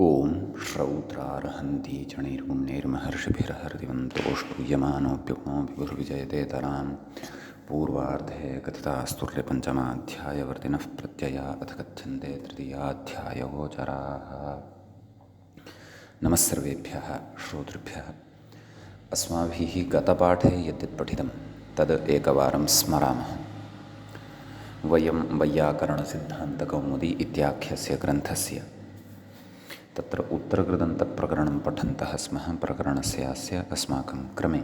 ॐ श्रौत्रार्हन्ति चणैर्पुण्यैर्महर्षिभिर्हरिवन्तो श्रूयमानोऽप्युग्नो विभुर्विजयतेतरां पूर्वार्धे कथितास्तुल्यपञ्चमाध्यायवर्तिनः प्रत्यया अथ कथ्यन्ते तृतीयाध्यायगोचराः। नमः सर्वेभ्यः श्रोतृभ्यः। अस्माभिः गतपाठे यद्यत् पठितं तद् एकवारं स्मरामः। वयं वैयाकरणसिद्धान्तकौमुदी इत्याख्यस्य ग्रन्थस्य तत्र उत्तरकृदन्तप्रकरणं पठन्तः स्मः। प्रकरणस्यास्य अस्माकं क्रमे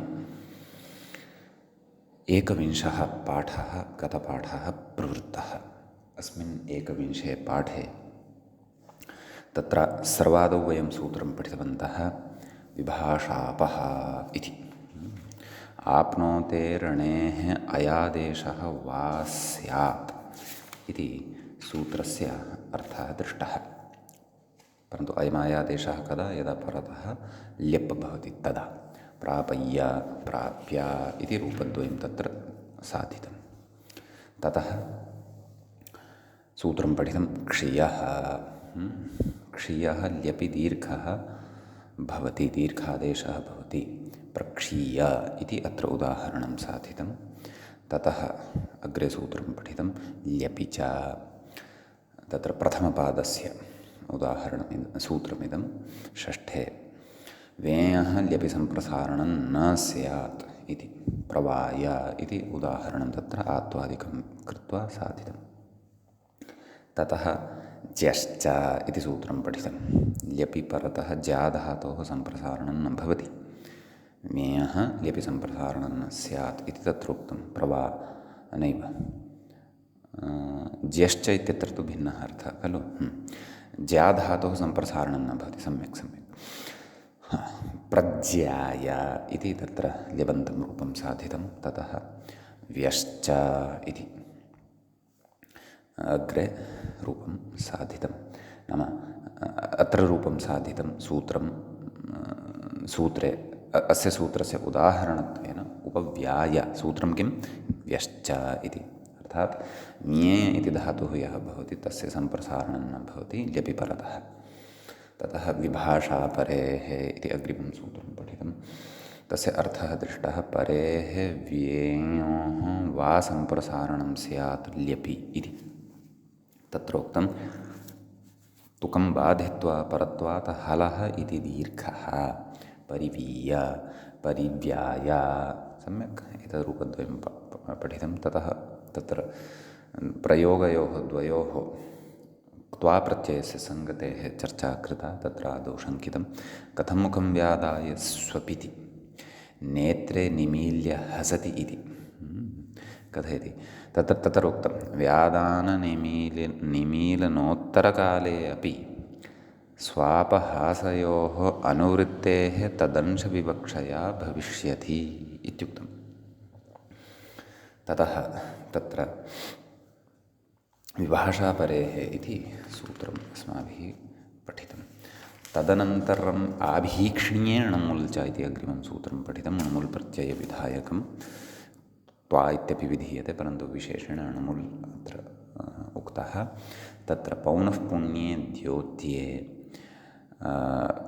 एकविंशः पाठः गतपाठः प्रवृत्तः। अस्मिन् एकविंशे पाठे तत्र सर्वादौ वयं सूत्रं पठितवन्तः विभाषापः इति। आप्नोतेरणेः अयादेशः वा स्यात् इति सूत्रस्य अर्थः दृष्टः। परन्तु अयमायादेशः कदा? यदा परतः ल्यप् भवति तदा। प्रापय्य प्राप्य इति रूपद्वयं तत्र साधितं। ततः सूत्रं पठितं क्षियः। क्षियः ल्यपि दीर्घः भवति, दीर्घादेशः भवति। प्रक्षीय इति अत्र उदाहरणं साधितं। ततः अग्रे सूत्रं पठितं ल्यपि च। तत्र प्रथमपादस्य उदाहरणं सूत्रमिदं षष्ठे वेयः ल्यपि सम्प्रसारणं न स्यात् इति। प्रवाय इति उदाहरणं तत्र आत्वादिकं कृत्वा साधितं। ततः ज्यश्च इति सूत्रं पठितं। ल्यपि परतः ज्याधातोः सम्प्रसारणं न भवति। वेयः ल्यपि सम्प्रसारणं न स्यात् इति तत्र उक्तं। प्रवा नैव ज्यश्च इत्यत्र तु भिन्नः अर्थः खलु। ज्याधातोः सम्प्रसारणं न भवति। सम्यक् सम्यक्। प्रज्याय इति तत्र ल्यबन्तं रूपं साधितं। ततः व्यश्च इति अग्रे रूपं साधितं। नाम अत्र रूपं साधितं सूत्रे अस्य सूत्रस्य उदाहरणत्वेन उपव्याय सूत्रं किं? व्यश्च इति। अर्थात् ञे इति धातुः यः भवति तस्य सम्प्रसारणं न भवति ल्यपि परतः। ततः विभाषा परेः इति अग्रिमं सूत्रं पठितं। तस्य अर्थः दृष्टः। परेः व्ययोः वा सम्प्रसारणं स्यात् ल्यपि इति। तत्रोक्तं तुकं बाधित्वा परत्वात् हलः इति दीर्घः परिवीय परिव्याय। सम्यक् एतद् रूपद्वयं पठितं। ततः तत्र प्रयोगयोः द्वयोः क्त्वा प्रत्ययस्य सङ्गतेः चर्चा कृता। तत्र आदौ शङ्कितं कथं मुखं व्यादाय स्वपिति नेत्रे निमील्य हसति इति कथयति। तत्रोक्तं व्यादाननिमीलनोत्तरकाले अपि स्वापहासयोः अनुवृत्तेः तदंशविवक्षया भविष्यति इत्युक्तम्। ततः तत्र विभाषापरेः इति सूत्रम् अस्माभिः पठितं। तदनन्तरम् आभीक्ष्ण्ये णमुल् च इति अग्रिमं सूत्रं पठितं। णमुल् प्रत्ययविधायकं त्वा इत्यपि विधीयते, परन्तु विशेषेण णमुल् अत्र उक्तः। तत्र पौनः पुण्ये द्योत्ये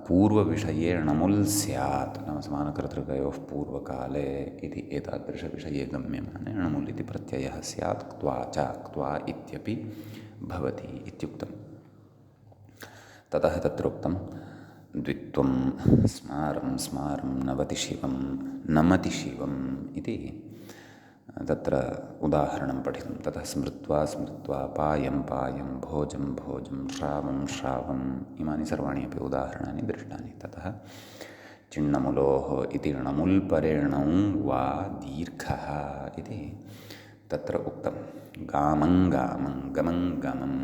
पूर्वविषये णमुल् स्यात्। नाम समानकर्तृकयोः पूर्वकाले इति एतादृशविषये गम्यमाने णमुल् इति प्रत्ययः स्यात्। क्त्वा च क्त्वा इत्यपि भवति इत्युक्तम्। ततः तत्रोक्तं द्वित्वं स्मारं स्मारं नवति शिवं नमति शिवम् इति तत्र उदाहरणं पठितं। ततः स्मृत्वा स्मृत्वा पायं पायं भोजं भोजं श्रावं श्रावम् इमानि सर्वाणि अपि उदाहरणानि दृष्टानि। ततः चिण्णमुलोः इति णमुल् परेणौ वा दीर्घः इति तत्र उक्तं। गामं गामं गमं गमं।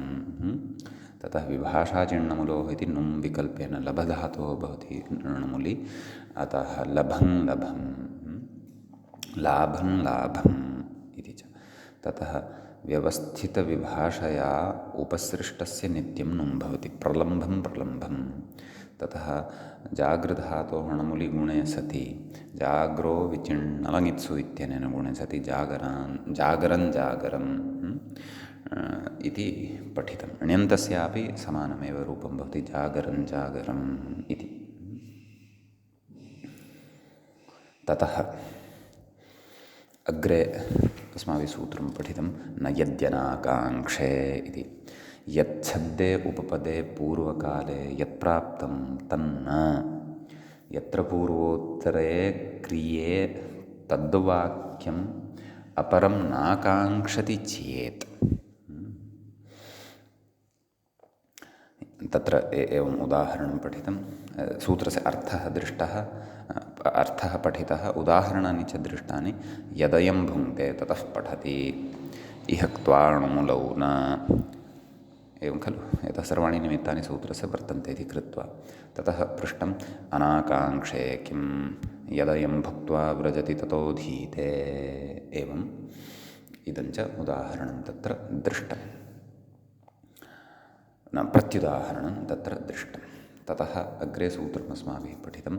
ततः विभाषा चिण्णमुलोः इति नुं विकल्पेन लभधातोः भवति णमुलि। अतः लभं लभं लाभं लाभम् इति च। ततः व्यवस्थितविभाषया उपसृष्टस्य नित्यं नुं भवति प्रलम्भं प्रलम्भम्। ततः जागृधातोः णमुलि गुणे सति जाग्रो विचिण्णलङित्सु इत्यनेन गुणे सति जागरं जागरं इति पठितम्। ण्यन्तस्यापि समानमेव रूपं भवति, जागरं जागरम् इति। ततः अग्रे अस्माभिः सूत्रं पठितं न यद्यनाकाङ्क्षे इति। यच्छब्दे उपपदे पूर्वकाले यत्प्राप्तं तन्न यत्र पूर्वोत्तरे क्रिये तद्वाक्यम् अपरं नाकाङ्क्षति चेत्। तत्र एवम् उदाहरणं पठितं, सूत्रस्य अर्थः पठितः, उदाहरणानि च दृष्टानि। यदयं भुङ्क्ते ततः पठति इह क्त्वाणुमुलौ न, एवं खलु। यतः सर्वाणि निमित्तानि सूत्रस्य वर्तन्ते इति कृत्वा ततः पृष्टम् अनाकाङ्क्षे किं यदयं भुक्त्वा व्रजति ततोऽधीते। एवम् इदञ्च उदाहरणं तत्र दृष्टम्, न प्रत्युदाहरणं तत्र दृष्टं। ततः अग्रे सूत्रम् अस्माभिः पठितं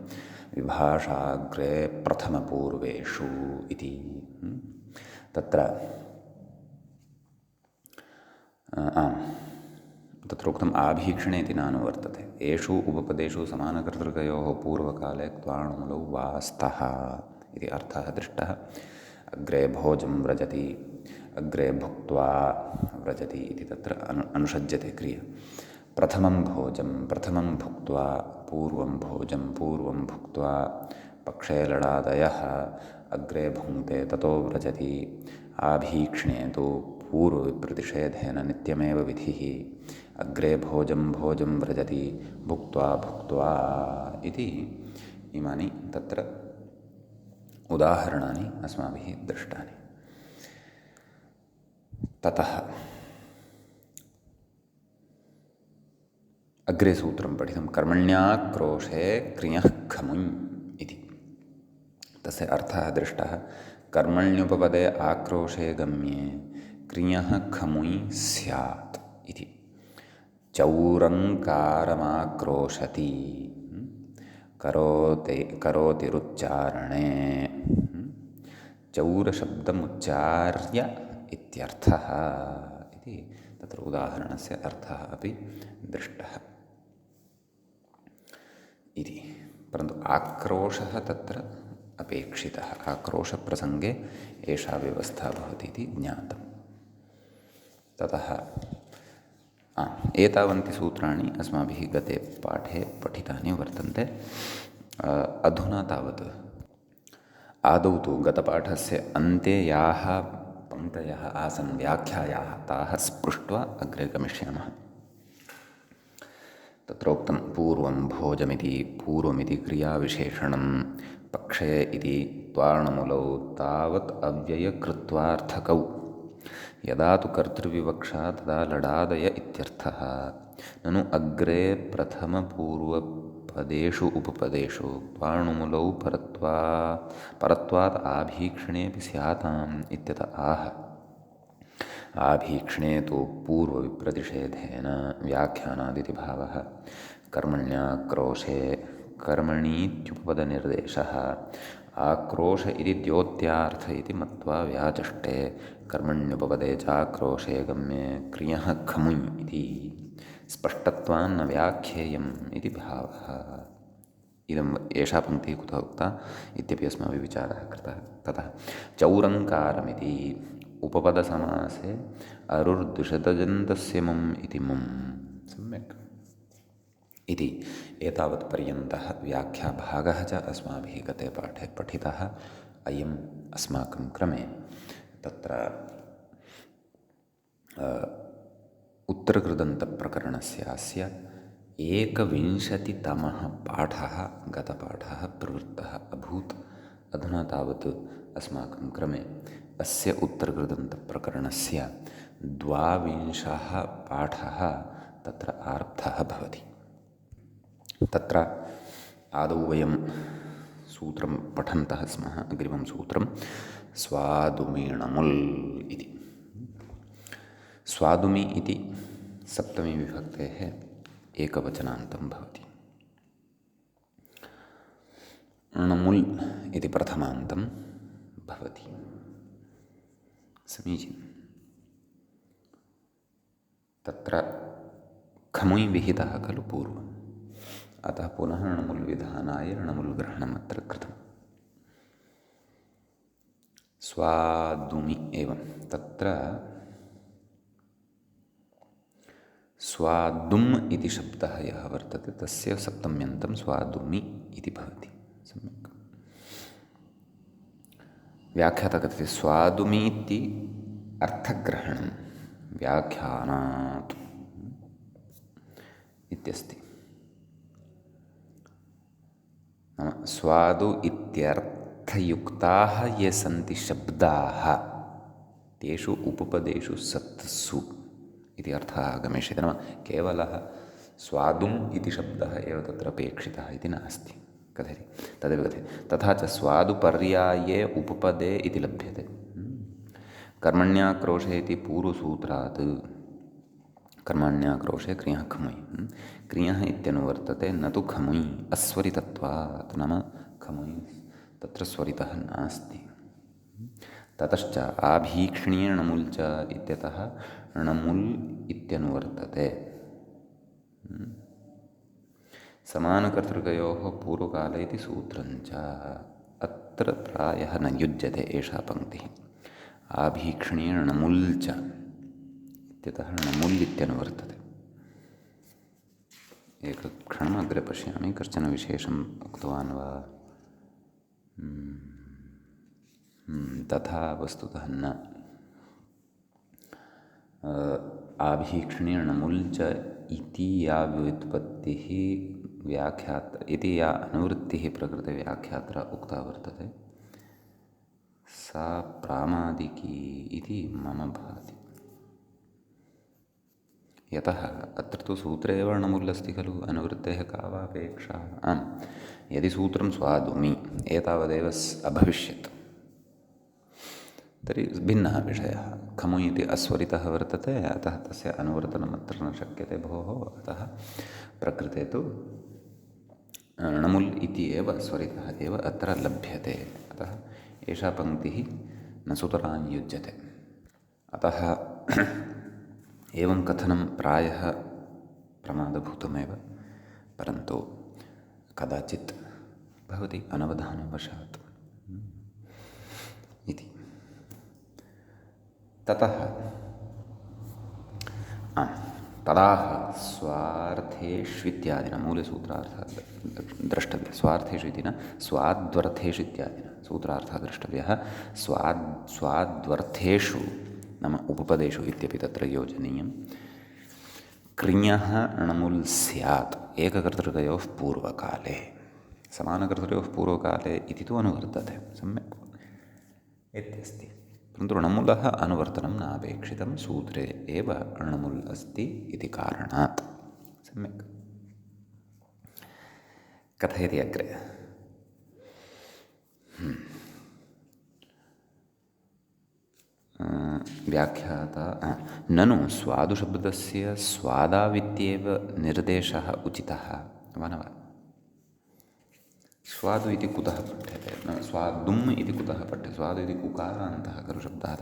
विभाषाग्रे प्रथमपूर्वेषु इति। तत्र तत्र उक्तम् आभीक्षणे इति नानुवर्तते। एषु उपपदेषु समानकर्तृकयोः पूर्वकाले क्त्वाणुमुलौ वा स्तः इति अर्थः दृष्टः। अग्रे भोजं व्रजति, अग्रे भुक्त्वा व्रजति इति तत्र अनुषज्यते क्रिया। प्रथमं भोजं प्रथमं भुक्त्वा, पूर्वं भोजं पूर्वं भुक्त्वा, पक्षे लडादयः अग्रे भुङ्क्ते ततो व्रजति। आभीक्ष्णे तु पूर्वविप्रतिषेधेन नित्यमेव विधिः। अग्रे भोजं भोजं व्रजति भुक्त्वा भुक्त्वा इति। इमानि तत्र उदाहरणानि अस्माभिः दृष्टानि। ततः अग्रे सूत्रं पठितं कर्मण्याक्रोशे क्रियः खमुञ् इति। तस्य अर्थः दृष्टः। कर्मण्युपपदे आक्रोशे गम्ये क्रियः खमुञ् स्यात् इति। चौरङ्कारमाक्रोशति करोतिरुच्चारणे चौरशब्दमुच्चार्य इत्यर्थः इति। तत्र उदाहरणस्य अर्थः अपि दृष्टः इति। परन्तु आक्रोशः तत्र अपेक्षितः, आक्रोशप्रसङ्गे एषा व्यवस्था भवति इति ज्ञातम्। ततः एतावन्ति सूत्राणि अस्माभिः गते पाठे पठितानि वर्तन्ते। अधुना तावत् आदौ तु गतपाठस्य अन्ते याः पङ्क्तयः आसन् व्याख्यायाः ताः स्पृष्ट्वा अग्रे गमिष्यामः। तत्र उक्तं पूर्वं भोजमिति, पूर्वमिति क्रियाविशेषणं, पक्षे इति त्वाणमुलौ तावत् अव्ययकृत्वार्थकौ। यदा तु कर्तृविवक्षा तदा लडादय इत्यर्थः। ननु अग्रे प्रथमपूर्वपदेषु उपपदेषु त्वाणुमुलौ परत्वात् आभीक्षणेऽपि स्याताम् इत्यत आह। आभीक्षणे तु पूर्वविप्रतिषेधेन व्याख्यानादिति भावः। कर्मण्याक्रोशे कर्मणीत्युपपदनिर्देशः। आक्रोश इति द्योत्यार्थ इति मत्वा व्याचष्टे कर्मण्युपपदे चाक्रोशे गम्ये क्रियः खमुञ् इति स्पष्टत्वान्न व्याख्येयम् इति भावः। एषा पङ्क्तिः कुतः उक्ता इत्यपि अस्माभिः विचारः कृतः। ततः चौरङ्कारमिति उपपदसमासे अरुर्द्विषतजन्तस्य मुम् इति मुम् सम्यक् इति। एतावत्पर्यन्तः व्याख्याभागः च अस्माभिः गते पाठे पठितः। अयम् अस्माकं क्रमे तत्र उत्तरकृदन्तप्रकरणस्यास्य 21तमः पाठः गतपाठः प्रवृत्तः अभूत्। अधुना तावत् अस्माकं क्रमे अस्य उत्तरकृदन्तप्रकरणस्य 22 पाठः तत्र आरब्धः भवति। तत्र आदौ वयं सूत्रं पठन्तः स्मः। अग्रिमं सूत्रं स्वादुमीणमुल् इति। स्वादुमि इति सप्तमी विभक्तेः एकवचनान्तं भवति। णमुल् इति प्रथमान्तं भवति। समीचीनम्। तत्र खमुय् विहितः खलु पूर्वम्, अतः पुनः णमुल्विधानाय णमुल्ग्रहणम् अत्र कृतम्। स्वादुमि एवं तत्र स्वादुम् इति शब्दः यः वर्तते तस्य सप्तम्यन्तं स्वादुमि इति भवति। सम्यक् व्याख्याता कथयति स्वादुमि इति अर्थग्रहणं व्याख्यानात् इत्यस्ति। नाम स्वादु इत्यर्थयुक्ताः ये सन्ति शब्दाः तेषु उपपदेषु सत्सु इति अर्थः आगमिष्यति। नाम केवलः स्वादुम् इति शब्दः एव तत्र अपेक्षितः इति नास्ति। कथयति तदेव कथयति। तथा च स्वादुपर्याये उपपदे इति लभ्यते। कर्मण्याक्रोशे इति पूर्वसूत्रात् कर्मण्याक्रोशे क्रियः खमुय्, क्रियः इत्यनुवर्तते न तु खमुय् अस्वरितत्वात्, नाम खमुय् तत्र स्वरितः नास्ति। ततश्च आभीक्ष्ण्ये णमुल् च इत्यतः णमुल् इत्यनुवर्तते। समानकर्तृकयोः पूर्वकाले इति सूत्रञ्च अत्र प्रायः न युज्यते एषा पङ्क्तिः। आभीक्ष्ण्ये णमुल् च इत्यतः णमुल् इत्यनुवर्तते। एकक्षणम् अग्रे पश्यामि, कश्चन विशेषम् उक्तवान् वा? तथा वस्तुतः न। आभीक्ष्ण्ये णमुल् च इति या व्युत्पत्तिः इति या अनुवृत्तिः प्रकृतव्याख्यात्रा उक्ता वर्तते सा प्रामादिकी इति मम भाति। यतः अत्र तु सूत्रे एव णमुल् अस्ति खलु, अनुवृत्तेः का वा अपेक्षा? आम्, यदि सूत्रं स्वादुमि एतावदेव अभविष्यत् तर्हि भिन्नः विषयः। खमुय् इति अस्वरितः वर्तते, अतः तस्य अनुवर्तनम् अत्र न शक्यते भोः। अतः प्रकृते तु णमुल् इति एव स्वरितः एव अत्र लभ्यते। अतः एषा पङ्क्तिः न सुतरां युज्यते। अतः एवं कथनं प्रायः प्रमादभूतमेव, परन्तु कदाचित् भवति अनवधानवशात् इति। ततः तदाह स्वार्थेष्वित्यादिना मूलसूत्रार्थः द्रष्टव्यः। स्वार्थेषु इति न, स्वाद्वर्थेषु इत्यादिना सूत्रार्थः द्रष्टव्यः। स्वाद्वर्थेषु नाम उपपदेषु इत्यपि तत्र योजनीयं। क्रियः णमुल् स्यात् एककर्तृकयोः पूर्वकाले, समानकर्तृकयोः पूर्वकाले इति तु अनुवर्तते सम्यक् इत्यस्ति। परन्तु णमुलः अनुवर्तनं नापेक्षितं, सूत्रे एव णमुल् अस्ति इति कारणात्। सम्यक् कथयति अग्रे। व्याख्याता ननु स्वादुशब्दस्य स्वादावित्येव निर्देशः उचितः वा न वा? स्वादु इति कुतः पठ्यते? न स्वादुम् इति कुतः पठ्यते? स्वादु इति उकारान्तः खलु शब्दः,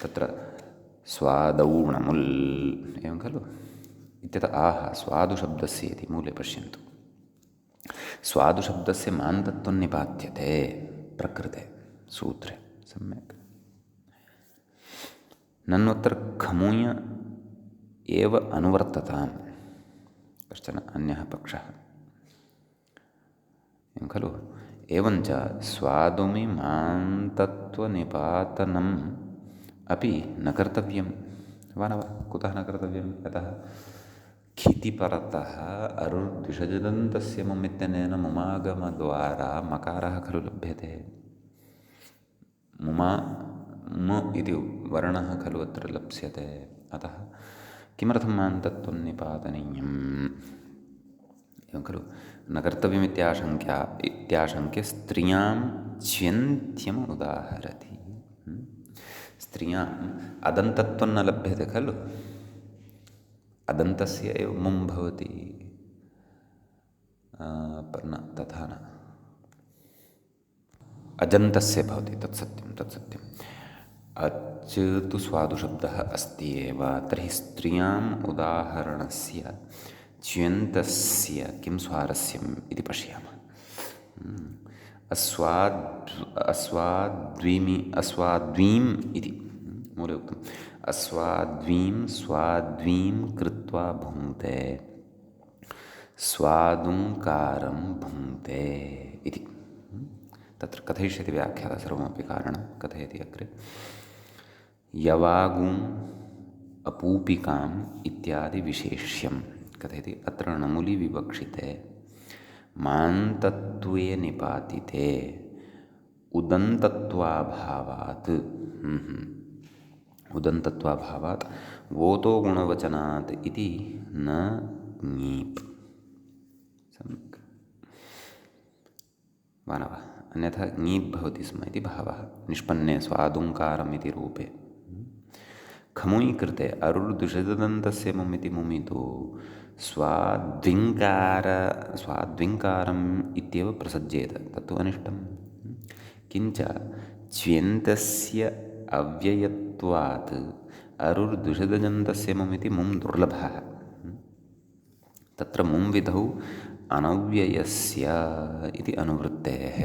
तत्र स्वादौ णमुल् एवं खलु इत्यतः आह स्वादुशब्दस्य इति मूले पश्यन्तु। स्वादुशब्दस्य मान्तत्वं निपात्यते प्रकृते सूत्रे। सम्यक् नन्वत्र खमुय एव अनुवर्तताम् कश्चन अन्यः पक्षः एवं खलु। एवञ्च स्वादुमि मान्तत्वनिपातनम् अपि न कर्तव्यं वा न वा? कुतः न कर्तव्यं? यतः खितिपरतः अरुर्द्विषजदन्तस्य मुम् इत्यनेन मुमागमद्वारा मकारः खलु लभ्यते। मुमा मु इति वर्णः खलु अत्र लप्स्यते। अतः किमर्थं मान्तत्वं निपातनीयम् एवं खलु? न कर्तव्यमित्याशङ्क्य स्त्रियां च्यन्त्यम् उदाहरति। स्त्रियाम् अदन्तत्वं न लभ्यते खलु, अदन्तस्य एव मुं भवति, न तथा न अजन्तस्य भवति। तत्सत्यं तत्सत्यं। अच् तु स्वादुशब्दः अस्ति एव, तर्हि स्त्रियाम् उदाहरणस्य च्यन्तस्य किं स्वारस्यम् इति पश्यामः। अस्वाद्वीम् इति मूले उक्तम्। अस्वाद्वीं स्वाद्वीं कृत्वा भुङ्क्ते स्वादुङ्कारं भुङ्क्ते इति। तत्र कथयिष्यति व्याख्याता सर्वमपि कारणं कथयति अग्रे। यवागुम् अपूपिकाम् इत्यादि विशेष्यं कथयति। अत्र णमुलि विवक्षिते मान्तत्वे निपातिते उदन्तत्वाभावात् उदन्तत्वाभावात् वोतो गुणवचनात् इति न ङीप्। सम्यक् मानवः अन्यथा ङीप् भवति स्म इति भावः निष्पन्ने स्वादुङ्कारम् इति रूपे। खमुयि कृते अरुर्दुषदन्तस्य मुमिति मुमितु स्वाद्विङ्कारम् इत्येव प्रसज्येत, तत्तु अनिष्टं। किञ्च च्यन्तस्य अव्ययत्वात् अरुर्दुषदजन्तस्य मुमिति मुं दुर्लभः। तत्र मुं विधौ अनव्ययस्य इति अनुवृत्तेः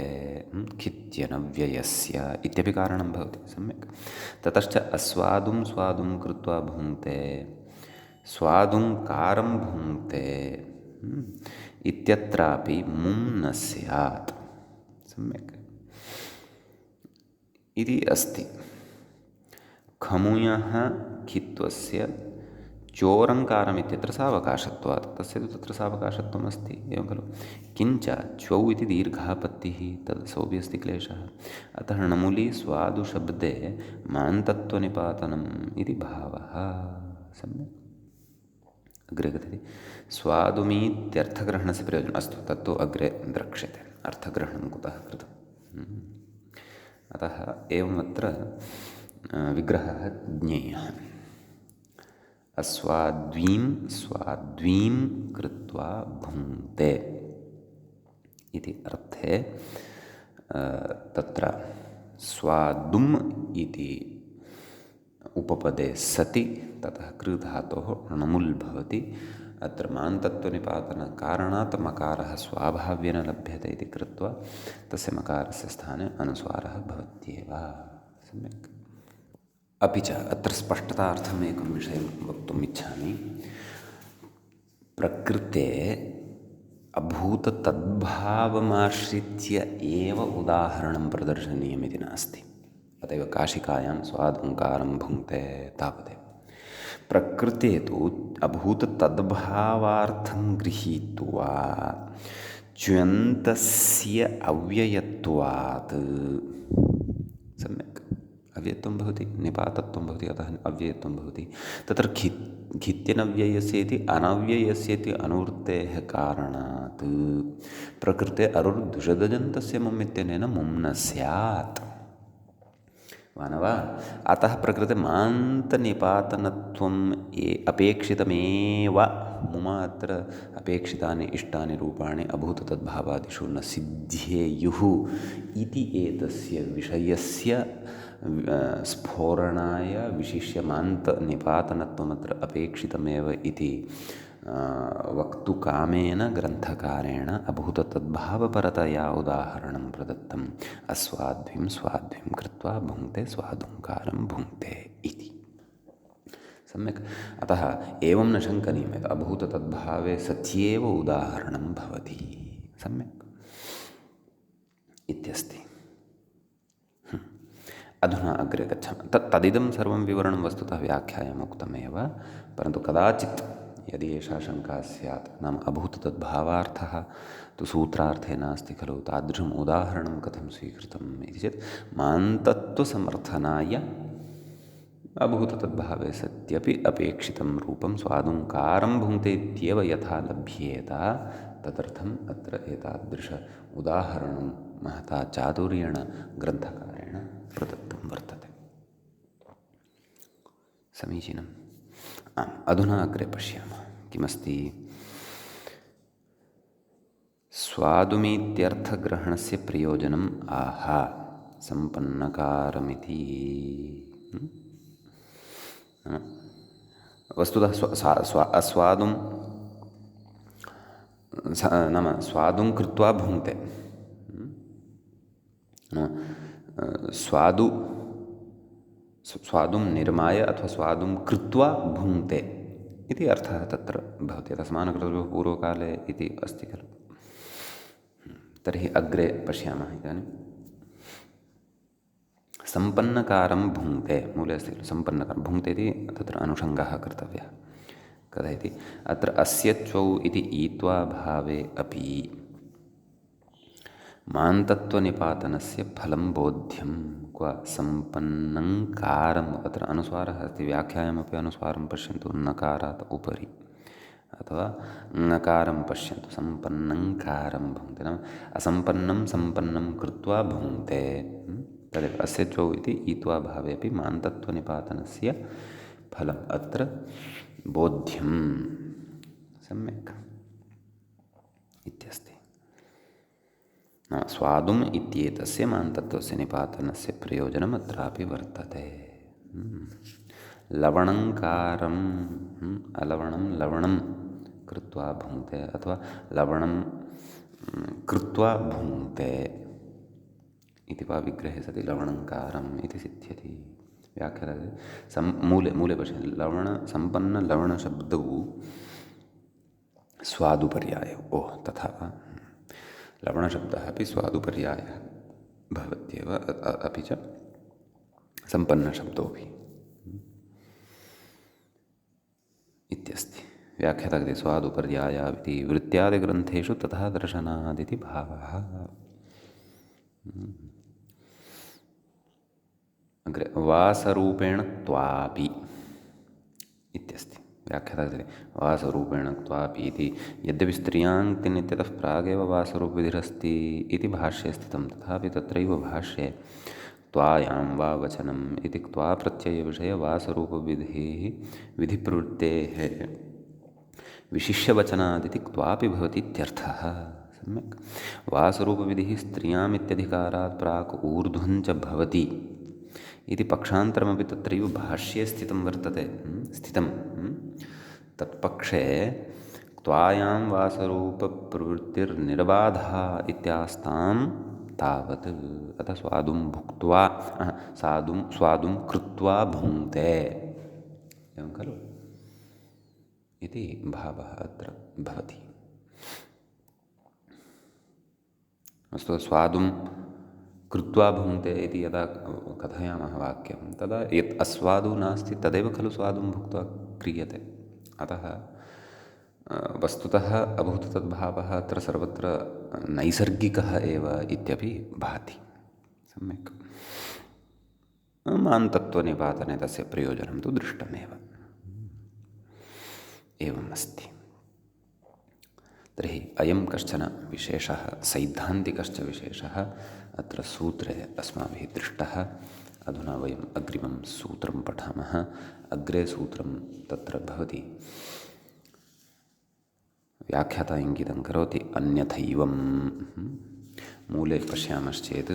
खित्यनव्ययस्य इत्यपि कारणं भवति। सम्यक्। ततश्च अस्वादुं स्वादुं कृत्वा भुङ्क्ते स्वादुङ्कारं भुङ्क्ते इत्यत्रापि मुं न स्यात्। सम्यक् इति अस्ति। खमुयः खित्वस्य चोरङ्कारमित्यत्र सावकाशत्वात्, तस्य तु तत्र सावकाशत्वम् अस्ति एवं खलु। किञ्च च्वौ इति दीर्घः पत्तिः, तद् सोऽपि अस्ति क्लेशः। अतः णमुलि स्वादुशब्दे मान्तत्वनिपातनम् इति भावः। सम्यक्। अग्रे कथयति स्वादुमीत्यर्थग्रहणस्य प्रयोजनम्। अस्तु, तत्तु अग्रे द्रक्ष्यते अर्थग्रहणं कुतः कृतम्। अतः एवमत्र विग्रहः ज्ञेयः। अस्वाद्वीं स्वाद्वीं कृत्वा भुङ्क्ते इति अर्थे तत्र स्वादुम् इति उपपदे सति ततः कृधातोः णमुल् भवति। अत्र मान्तत्वनिपातनकारणात् मकारः स्वाभाव्येन लभ्यते इति कृत्वा तस्य मकारस्य स्थाने अनुस्वारः भवत्येव। सम्यक्। अपि च अत्र स्पष्टतार्थम् एकं विषयं वक्तुम् इच्छामि। प्रकृते अभूततद्भावमाश्रित्य एव उदाहरणं प्रदर्शनीयमिति नास्ति। अतएव काशिकायां स्वादुङ्कारं भुङ्क्ते तावदेव। प्रकृते तु अभूततद्भावार्थं गृहीत्वा च्यन्तस्य अव्ययत्वात्, सम्यक्, अव्ययत्वं भवति, निपातत्वं भवति, अतः अव्ययत्वं भवति। तत्र खित्यनव्ययस्य इति अनव्ययस्य इति अनुवृत्तेः कारणात् प्रकृते अरुर्दुषदजन्तस्य मुम् इत्यनेन मुं न स्यात्। मानव अतः प्रकृते मान्तनिपातनत्वम् अपेक्षितमेव। मुम अत्र अपेक्षितानि इष्टानि रूपाणि अभूततद्भावादिषु न सिद्ध्येयुः इति एतस्य विषयस्य स्फोरणाय विशिष्य मान्तनिपातनत्वमत्र अपेक्षितमेव इति वक्तुकामेन ग्रन्थकारेण अभूततद्भावपरतया उदाहरणं प्रदत्तम्। अस्वाद्वीं स्वाद्वीं कृत्वा भुङ्क्ते स्वादुङ्कारं भुङ्क्ते इति। सम्यक्। अतः एवं न शङ्कनीयम्, यत् अभूततद्भावे सत्येव उदाहरणं भवति। सम्यक् इत्यस्ति। अधुना अग्रे गच्छामः। तदिदं सर्वं विवरणं वस्तुतः व्याख्यायाम् उक्तमेव, परन्तु कदाचित् यदि एषा शङ्का स्यात्, नाम अभूततद्भावार्थः तु सूत्रार्थे नास्ति खलु, तादृशम् उदाहरणं कथं स्वीकृतम् इति चेत् मान्तत्वसमर्थनाय अभूततद्भावे सत्यपि अपेक्षितं रूपं स्वादुङ्कारं भुङ्क्ते इत्येव यथा लभ्येत, तदर्थम् अत्र एतादृश उदाहरणं महता चातुर्येण ग्रन्थकारेण प्रदत्तं वर्तते। समीचीनम्। अधुना अग्रे पश्यामः किमस्ति। स्वादुमीत्यर्थग्रहणस्य प्रयोजनम् आह सम्पन्नकारमिति। वस्तुतः अस्वादुं नाम स्वादुं कृत्वा भुङ्क्ते, स्वादुं निर्माय अथवा स्वादुं कृत्वा भुङ्क्ते इति अर्थः तत्र भवति। तस्मान् क्रतुः पूर्वकाले इति अस्ति खलु। तर्हि अग्रे पश्यामः इदानीं। सम्पन्नकारं भुङ्क्ते, मूले अस्ति खलु सम्पन्नकारं भुङ्क्ते इति तत्र अनुषङ्गः कर्तव्यः। कथयति अत्र अस्य च्वौ इति ईत्वा भावे अपि मान्तत्वनिपातनस्य फलं बोध्यं क्व सम्पन्नं कारम्। अत्र अनुस्वारः अस्ति, व्याख्यायामपि अनुस्वारं पश्यन्तु, नकारात् उपरि अथवा ङकारं पश्यन्तु। सम्पन्नं कारं भुङ्क्ते नाम असम्पन्नं सम्पन्नं कृत्वा भुङ्क्ते, तदेव अस्य च्वौ इति ईत्वा भावे अपि मान्तत्वनिपातनस्य फलम् अत्र बोध्यं सम्यक् इत्यस्ति। स्वादुम् इत्येतस्य मान्तत्वस्य निपातनस्य प्रयोजनम् अत्रापि वर्तते। लवणङ्कारम् अलवणं लवणं कृत्वा भुङ्क्ते अथवा लवणं कृत्वा भुङ्क्ते इति वा विग्रहे सति लवणङ्कारम् इति सिद्ध्यति। व्याख्याते मूले पश्यन्तु, लवणसम्पन्नलवणशब्दौ स्वादुपर्यायौ तथा वा लवणशब्दः अपि स्वादुपर्यायः भवत्येव, अपि च सम्पन्नशब्दोऽपि इत्यस्ति। व्याख्याते स्वादुपर्यायः इति वृत्त्यादिग्रन्थेषु तथा दर्शनादिति भावः। अग्रे वासरूपेण त्वापि इत्यस्ति। व्याख्याते वासरूपेण त्वापि इति यद्यपि स्त्रियाङ्क्तिन् इत्यतः प्रागेव वासरूपविधिरस्ति इति भाष्ये स्थितं, तथापि तत्रैव भाष्ये त्वायां वा वचनम् इति त्वा प्रत्ययविषये वासरूपविधिः विधिप्रवृत्तेः विशिष्यवचनादिति त्वापि भवति इत्यर्थः। सम्यक्। वासरूपविधिः स्त्रियाम् इत्यधिकारात् प्राक् ऊर्ध्वं च भवति इति पक्षान्तरमपि तत्रैव भाष्ये स्थितं वर्तते। तत्पक्षे त्वायां वासरूपप्रवृत्तिर्निर्बाधा इत्यास्तां तावत् अतः स्वादुं भुक्त्वा स्वादुं कृत्वा भुङ्क्ते, एवं खलु इति भावः अत्र भवति। अस्तु, स्वादुं कृत्वा भुङ्क्ते इति यदा कथयामः वाक्यं, तदा यत् अस्वादु नास्ति तदेव खलु स्वादुं भुक्त्वा क्रियते। अतः वस्तुतः अभूत् तद्भावः अत्र सर्वत्र नैसर्गिकः एव इत्यपि भाति। सम्यक्। मान्तत्वनिपातने तस्य प्रयोजनं तु दृष्टमेव। एवम् अस्ति। तर्हि अयं कश्चन विशेषः, सैद्धान्तिकश्च विशेषः अत्र सूत्रे अस्माभिः दृष्टः। अधुना वयम् अग्रिमं सूत्रं पठामः। अग्रे सूत्रं तत्र भवति, व्याख्याता इङ्गितं करोति अन्यथैवं। मूले पश्यामश्चेत्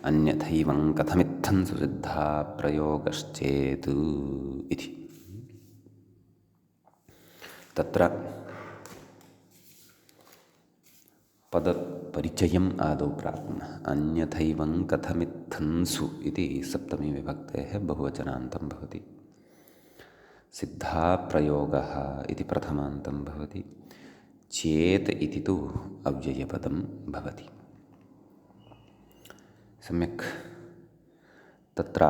अन्यथैवं कथमित्थं सुसिद्धा प्रयोगश्चेत् इति। तत्र पदपरिचयम् आदौ प्राप्नुमः। अन्यथैवं कथमित्थंसु इति सप्तमी विभक्तेः बहुवचनान्तं भवति। सिद्धाप्रयोगः इति प्रथमान्तं भवति। चेत् इति तु अव्ययपदं भवति। सम्यक्। तत्र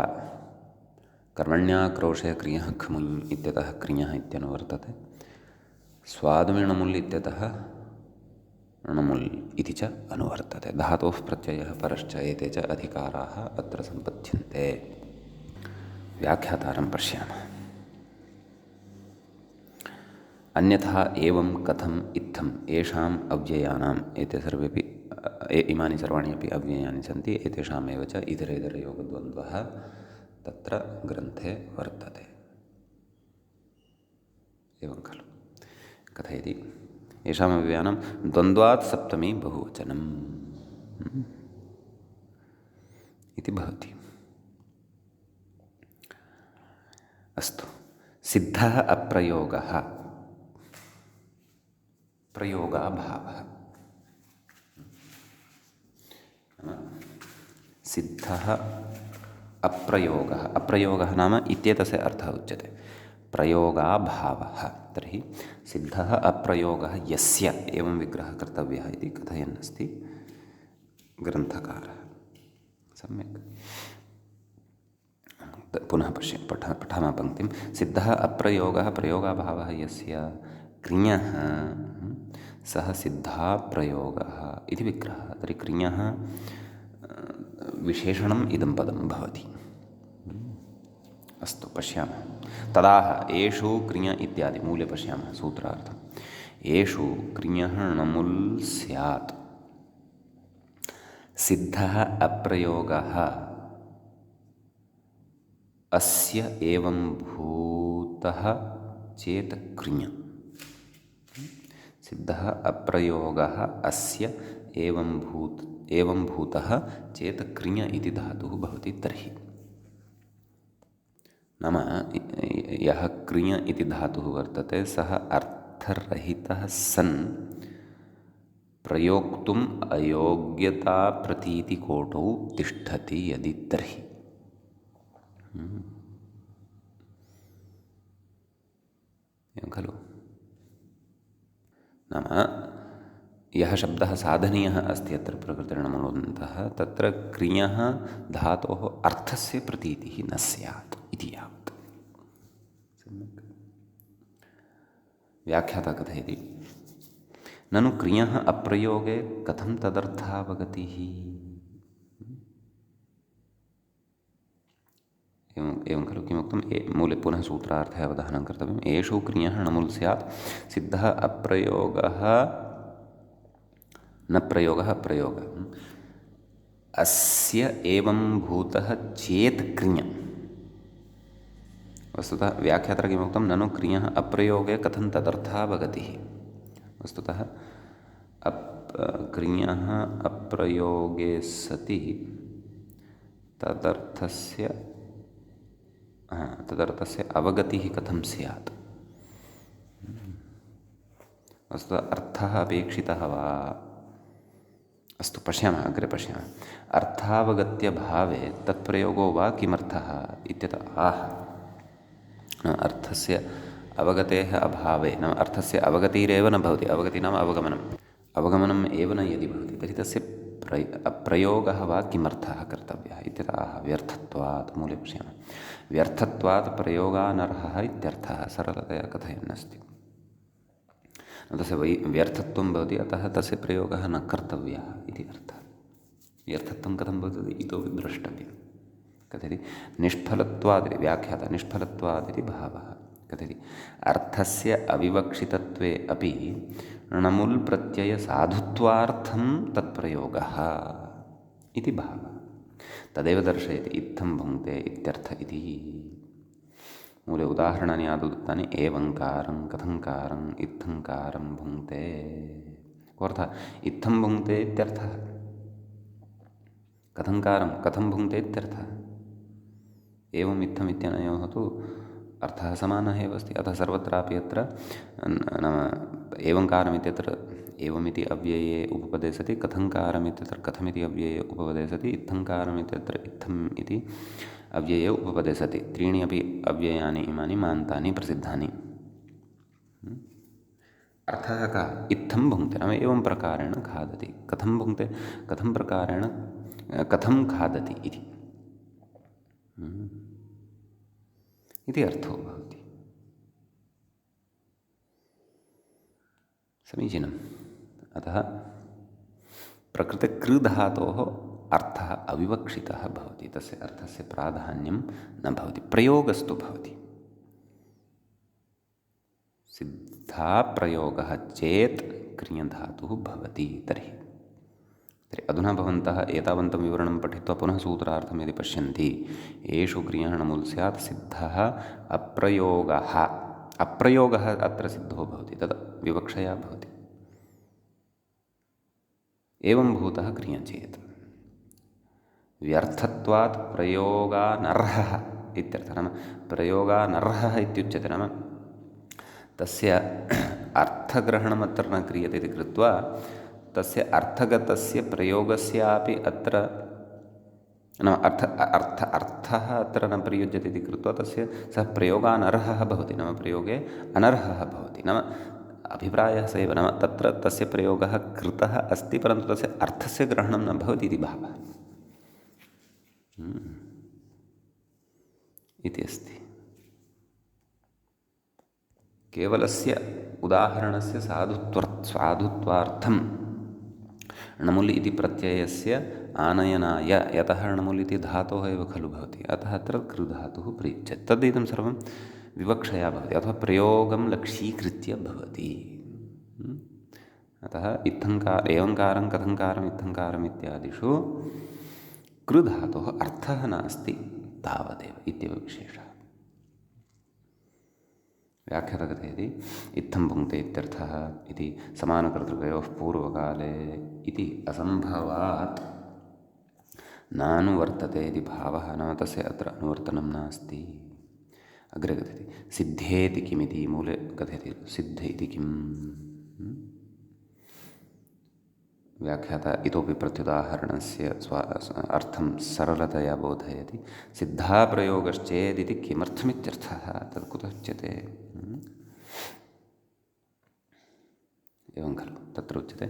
कर्मण्याक्रोशे क्रियः खमुल् इत्यतः क्रियः इत्यनुवर्तते। स्वादुमिणमुल् इत्यतः णमुल् इति च अनुवर्तते। धातोः प्रत्ययः परश्च एते च अधिकाराः अत्र सम्पद्यन्ते। व्याख्यातारं पश्यामः। अन्यथा एवं कथम् इत्थम् येषाम् अव्ययानाम्, एते सर्वेपि इमानि सर्वाणि अपि अव्ययानि सन्ति, एतेषामेव च इतरेतरयोगद्वन्द्वः तत्र ग्रन्थे वर्तते। एवं खलु कथयति। येषामव्ययानां द्वन्द्वात् सप्तमी बहुवचनम् इति भवति। अस्तु, सिद्धः अप्रयोगः, प्रयोगाभावः। सिद्धः अप्रयोगः, अप्रयोगः नाम इत्येतस्य अर्थः उच्यते प्रयोगाभावः। तर्हि सिद्धः अप्रयोगः यस्य एवं विग्रहः कर्तव्यः इति कथयन् अस्ति ग्रन्थकारः। सम्यक्, पुनः पठामः पङ्क्तिं। सिद्धः अप्रयोगः प्रयोगाभावः यस्य कृञः सः सिद्धः प्रयोगः इति विग्रहः। तर्हि कृञः विशेषणम् इदं पदं भवति। अस्तु, पश्यामः। तदाह एषु कृञ इत्यादि मूले पश्यामः सूत्रार्थम्। एषु कृञः णमुल् स्यात् सिद्धः अप्रयोगः अस्य एवं भूतः चेत् कृञ। सिद्धः अप्रयोगः अस्य एवं भूतः चेत् कृञ इति धातुः भवति। तर्हि नाम यः कृञ इति धातुः वर्तते सः अर्थरहितः सन् प्रयोक्तुम् अयोग्यताप्रतीतिकोटौ तिष्ठति यदि तर्हि। एवं खलु? नाम यः शब्दः साधनीयः अस्ति अत्र प्रकृतिर्णमुलोऽन्तः, तत्र क्रियः धातोः अर्थस्य प्रतीतिः न स्यात् इति यावत्। सम्यक्। व्याख्याता कथयति, ननु क्रियः अप्रयोगे कथं तदर्थावगतिः। एवं खलु? किमुक्तं? मूले पुनः सूत्रार्थे अवधानं कर्तव्यम्। एषु क्रियः णमुल् स्यात् सिद्धः अप्रयोगः न प्रयोगः अप्रयोगः अस्य एवं भूतः चेत् कृञ। वस्तुतः व्याख्याता किमुक्तं, ननु क्रियः अप्रयोगे कथं तदर्थावगतिः। वस्तुतः क्रियः अप्रयोगे सति तदर्थस्य अवगतिः कथं स्यात्। वस्तुतः अर्थः अपेक्षितः वा। अस्तु, पश्यामः, अग्रे पश्यामः। अर्थावगत्यभावे तत्प्रयोगो वा किमर्थः इत्यतः आह। अर्थस्य अवगतेः अभावे, नाम अर्थस्य अवगतिरेव न भवति। अवगति नाम अवगमनम् एव न यदि भवति तर्हि तस्य प्रयोगः वा किमर्थः कर्तव्यः इत्यतः आह व्यर्थत्वात्। मूले पश्यामः। व्यर्थत्वात् प्रयोगानर्हः इत्यर्थः सरलतया कथयन् अस्ति। तस्य व्यर्थत्वं भवति, अतः तस्य प्रयोगः न कर्तव्यः इति अर्थः। व्यर्थत्वं कथं भवति इतोपि द्रष्टव्यं। कथयति, निष्फलत्वादिति व्याख्याता निष्फलत्वादिति भावः। कथयति, अर्थस्य अविवक्षितत्वे अपि णमुल् प्रत्ययसाधुत्वार्थं तत्प्रयोगः इति भावः। तदेव दर्शयति इत्थं भुङ्क्ते इत्यर्थ इति। मूले उदाहरणानि आदौ दत्तानि। एवङ्कारं, कथङ्कारम्, इत्थङ्कारं भुङ्क्ते। कोऽर्थः? इत्थं भुङ्क्ते इत्यर्थः। कथङ्कारं कथं भुङ्क्ते इत्यर्थः। एवम् इत्थम् इत्यनयोः तु अर्थः समानः एव अस्ति। अतः सर्वत्रापि अत्र नाम एवङ्कारम् इत्यत्र एवमिति अव्यये उपपदे सति, कथङ्कारम् इत्यत्र कथमिति अव्यये उपपदे सति, इत्थङ्कारम् इत्यत्र इत्थम् इति अव्यये उपपदे सति। त्रीणि अपि अव्ययानि इमानि मान्तानि प्रसिद्धानि। अर्थः कः? इत्थं भुङ्क्ते नाम एवं प्रकारेण खादति। कथं भुङ्क्ते? कथं प्रकारेण कथं खादति इति अर्थो भवति। समीचीनम्। अतः प्रकृतकृधातोः अर्थः अविवक्षितः भवति। तस्य अर्थस्य प्राधान्यं न भवति, प्रयोगस्तु भवति। सिद्धा प्रयोगः चेत् क्रियधातुः भवति। तर्हि अधुना भवन्तः एतावन्तं विवरणं पठित्वा पुनः सूत्रार्थं यदि पश्यन्ति, एषु क्रियः णमुल् स्यात् सिद्धः अप्रयोगः, अप्रयोगः अत्र सिद्धो भवति, तद् विवक्षया भवति। एवं भूतः क्रियः चेत् व्यर्थत्वात् प्रयोगानर्हः इत्यर्थः। नाम प्रयोगानर्हः इत्युच्यते, नाम तस्य अर्थग्रहणमत्र न क्रियते इति कृत्वा तस्य अर्थगतस्य प्रयोगस्यापि अत्र नाम अर्थः अत्र न प्रयुज्यते इति कृत्वा तस्य सः प्रयोगानर्हः भवति, नाम प्रयोगे अनर्हः भवति। नाम अभिप्रायः स एव, नाम तत्र तस्य प्रयोगः कृतः अस्ति परन्तु तस्य अर्थस्य ग्रहणं न भवति इति भावः इति अस्ति। केवलस्य उदाहरणस्य साधुत्वार्थं णमुल् इति प्रत्ययस्य आनयनाय, यतः णमुल् इति धातोः एव खलु भवति, अतः अत्र कृधातुः प्रयुज्यते। तद् सर्वं विवक्षया भवति अथवा प्रयोगं लक्ष्यीकृत्य भवति। अतः एवङ्कारं कथङ्कारम् इत्थङ्कारम् इत्यादिषु कृधातोः अर्थः नास्ति तावदेव इत्येव विशेषः। व्याख्याता कथयति इत्थं पुङ्क्ते इत्यर्थः इति समानकर्तृकयोः पूर्वकाले इति असम्भवात् नानुवर्तते इति भावः, नाम तस्य अत्र अनुवर्तनं नास्ति। अग्रे कथयति सिद्धेति किमिति, मूले कथयति सिद्ध इति किम्। व्याख्याता इतोपि प्रत्युदाहरणस्य अर्थं सरलतया बोधयति। सिद्धाप्रयोगश्चेदिति किमर्थमित्यर्थः, तत् कुतः उच्यते। एवं खलु तत्र उच्यते।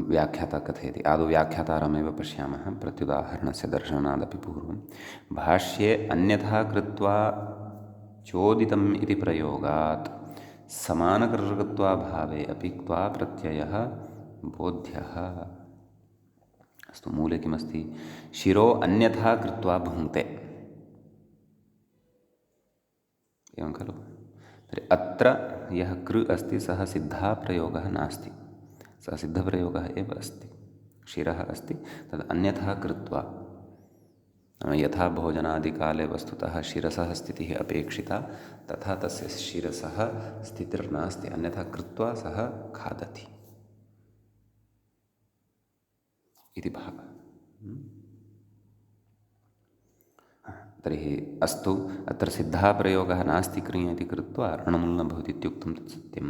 व्याख्याता कथयति, आदौ व्याख्यातारमेव पश्यामः प्रत्युदाहरणस्य दर्शनादपि पूर्वं। भाष्ये अन्यथा कृत्वा चोदितम् इति प्रयोगात् समानकर्तृकत्वाभावे अपि क्त्वा प्रत्ययः बोध्यः। अस्तु, मूले किमस्ति, शिरो अन्यथा कृत्वा भुङ्क्ते, एवं खलु। तर्हि अत्र यः कृ अस्ति सः सिद्धः प्रयोगः नास्ति, सः सिद्धप्रयोगः एव अस्ति। शिरः अस्ति, तद् अन्यथा कृत्वा, यथा भोजनादिकाले वस्तुतः शिरसः स्थितिः अपेक्षिता, तथा तस्य शिरसः स्थितिर्नास्ति, अन्यथा कृत्वा सः खादति इति भावः। तर्हि अस्तु, अत्र सिद्धः प्रयोगः नास्ति क्रिया इति कृत्वा णमुल् न भवति इत्युक्तं तत् सत्यं।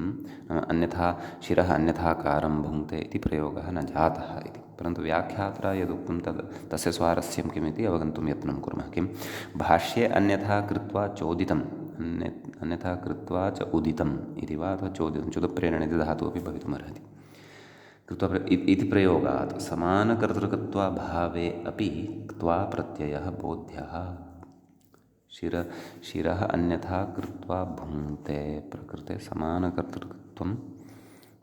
अन्यथा शिरः अन्यथाकारं भुङ्क्ते इति प्रयोगः न जातः इति। परन्तु व्याख्यात्रा यदुक्तं तस्य स्वारस्यं किमिति अवगन्तुं यत्नं कुर्मः। किं, भाष्ये अन्यथा कृत्वा चोदितम्, अन्यथा कृत्वा च उदितम् इति वा, अथवा चोदितं, चुदप्रेरणेति धातुः अपि भवितुमर्हति। कृत्वा इति प्रयोगात् समानकर्तृकत्वाभावे अपि क्त्वा प्रत्ययः बोध्यः। शिरः अन्यथा कृत्वा भुङ्क्ते, प्रकृते समानकर्तृकत्वं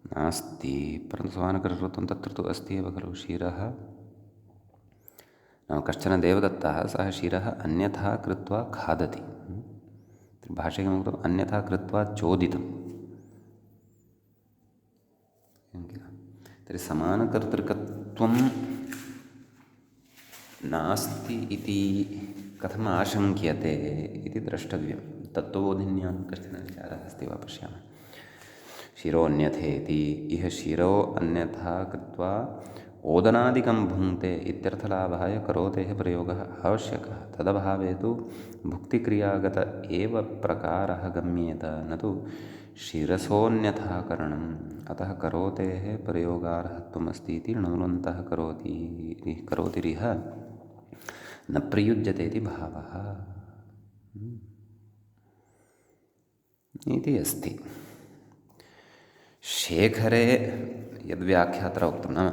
नास्ति, परन्तु समानकर्तृकत्वं तत्र तु अस्ति एव खलु। शिरः नाम कश्चन देवदत्तः, सः शिरः अन्यथा कृत्वा खादति। भाष्ये किमुक्तम्, अन्यथा कृत्वा चोदितम्। तर्हि समानकर्तृकत्वं नास्ति इति कथम् आशङ्क्यते इति द्रष्टव्यं। तत्त्वबोधिन्यां कश्चन विचारः अस्ति वा, पश्यामः। शिरोऽन्यथेति, इह शिरो अन्यथा कृत्वा ओदनादिकं भुङ्क्ते इत्यर्थलाभाय करोतेः प्रयोगः आवश्यकः। तदभावे तु भुक्तिक्रियागत एव प्रकारः गम्येत, न तु शिरसोऽन्यथाकरणम्। अतः करोतेः प्रयोगार्हत्वमस्ति इति णमुलन्तः करोतिरिह न प्रयुज्यते इति भावः इति अस्ति। शेखरे यद्व्याख्यात्र उक्तं, नाम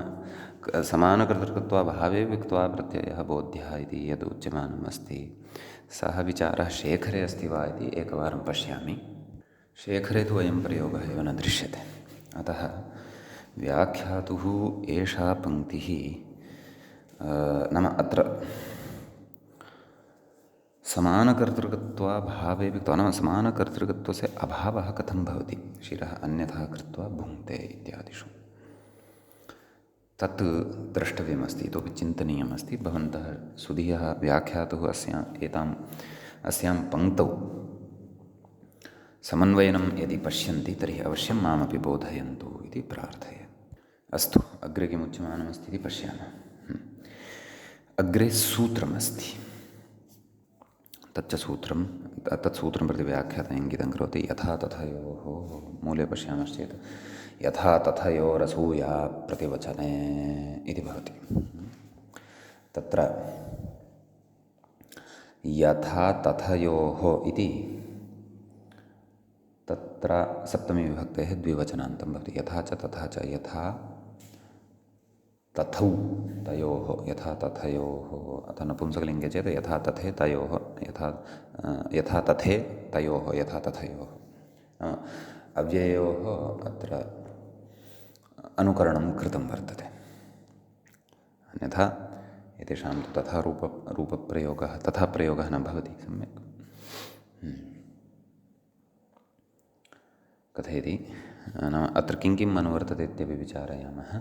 समानकर्तृकत्वाभावे विक्त्वा प्रत्ययः बोध्यः इति यद् उच्यमानम् अस्ति, सः विचारः शेखरे अस्ति वा इति एकवारं पश्यामि। शेखरे तु अयं प्रयोगः एव न दृश्यते। अतः व्याख्यातुः एषा पङ्क्तिः, नाम अत्र समानकर्तृकत्वाभावे विक्त्वा, नाम समानकर्तृकत्वस्य अभावः कथं भवति, शिरः अन्यथा कृत्वा भुङ्क्ते इत्यादिषु, तत् द्रष्टव्यमस्ति, इतोपि चिन्तनीयमस्ति। भवन्तः सुधियः व्याख्यातुः अस्यां पङ्क्तौ समन्वयनं यदि पश्यन्ति तर्हि अवश्यं मामपि बोधयन्तु इति प्रार्थये। अस्तु, अग्रे किमुच्यमानमस्ति इति पश्यामः। अग्रे सूत्रमस्ति। तत्सूत्रं प्रति व्याख्यातम् इङ्गितं करोति। यथा तथयोः मूले पश्यामश्चेत् यथा तथयोरसूया प्रतिवचने इति भवति। तत्र यथा तथयोः इति तत्र सप्तमी विभक्तेः द्विवचनान्तं भवति। यथा च तथा च, यथा तथौ तयोः, यथा तथयोः, अथ नपुंसकलिङ्गे चेत् यथा तथे तयोः, यथा तथे तयोः, यथा तथयोः अव्ययोः अत्र अनुकरणं कृतं वर्तते। अन्यथा एतेषां तु तथा रूपप्रयोगः तथा प्रयोगः न भवति सम्यक्। कथयति नाम अत्र किं किम् अनुवर्तते इत्यपि विचारयामः।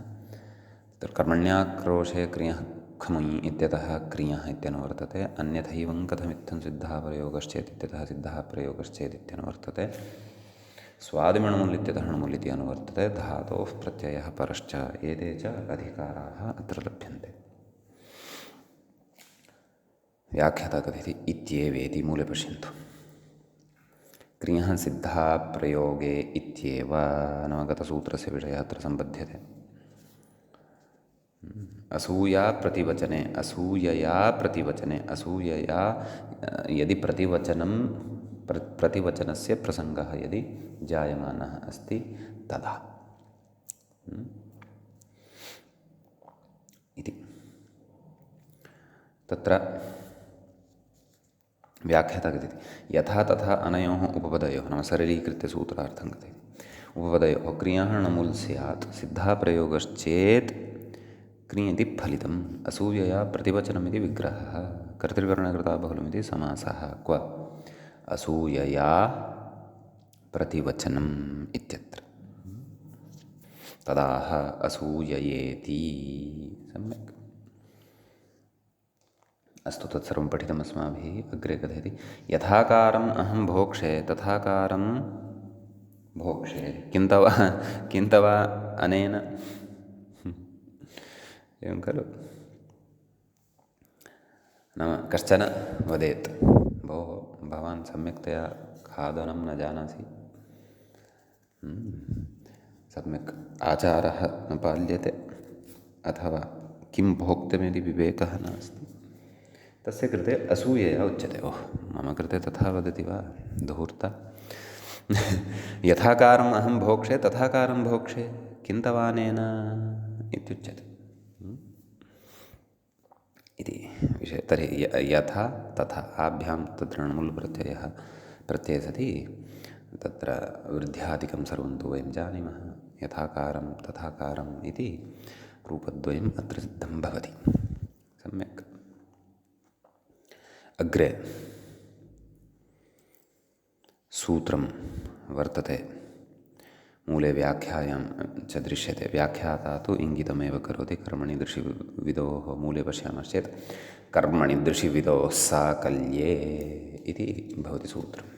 तत्र कर्मण्याक्रोशे क्रियः खमुयि इत्यतः क्रियः इत्यनुवर्तते। अन्यथैवं कथमित्थं सिद्धः प्रयोगश्चेत् इत्यतः सिद्धः प्रयोगश्चेत् इत्यनुवर्तते। स्वादिमणमुल् इत्यतः णमुल् इति अनुवर्तते। धातोः प्रत्ययः परश्च एते च अधिकाराः अत्र लभ्यन्ते। व्याख्याता कथयति इत्येवेति, मूले पश्यन्तु। क्रियः सिद्धः प्रयोगे इत्येव नाम गतसूत्रस्य विषयः अत्र सम्बध्यते। असूया प्रतिवचने, असूयया प्रतिवचने, असूयया यदि प्रतिवचनस्य प्रसङ्गः यदि जायमानः अस्ति तदा इति। तत्र व्याख्याता कथयति यथा तथा अनयोः उपपदयोः नाम सरलीकृत्य सूत्रार्थं कथयति। उपपदयोः क्रियः णमुल् स्यात्, सिद्धः प्रयोगश्चेत् क्रियति फलितम्। असूयया प्रतिवचनमिति विग्रहः, कर्तृकरणकृता बहुलमिति समासः। क्व असूयया प्रतिवचनम् इत्यत्र तदाह असूययेति। सम्यक्। अस्तु, तत्सर्वं पठितम् अस्माभिः। अग्रे कथयति यथाकारम् अहं भोक्षे तथाकारं भोक्षे। किन्तवा अनेन एवं खलु। नाम कश्चन वदेत्, भोः भवान् सम्यक्तया खादनं न जानासि, सम्यक् आचारः न पाल्यते, अथवा किं भोक्तव्यमिति विवेकः नास्ति, तस्य कृते असूयया उच्यते। ओह्, मम कृते तथा वदति वा धूर्ता। यथाकारम् अहं भोक्षे तथाकारं भोक्षे किन्तवानेन इत्युच्यते इति विषयः। तर्हि यथा तथा आभ्यां तत्र णमुल् प्रत्यये सति तत्र वृद्ध्यादिकं सर्वं तु वयं जानीमः। यथाकारं तथाकारम् इति रूपद्वयम् अत्र सिद्धं भवति। सम्यक्। अग्रे सूत्रं वर्तते, मूले व्याख्यायां च दृश्यते। व्याख्याता तु इङ्गितमेव करोति। कर्मणि दृशिविदोः मूले पश्यामश्चेत् कर्मणि दृशिविदोः साकल्ये इति भवति सूत्रम्।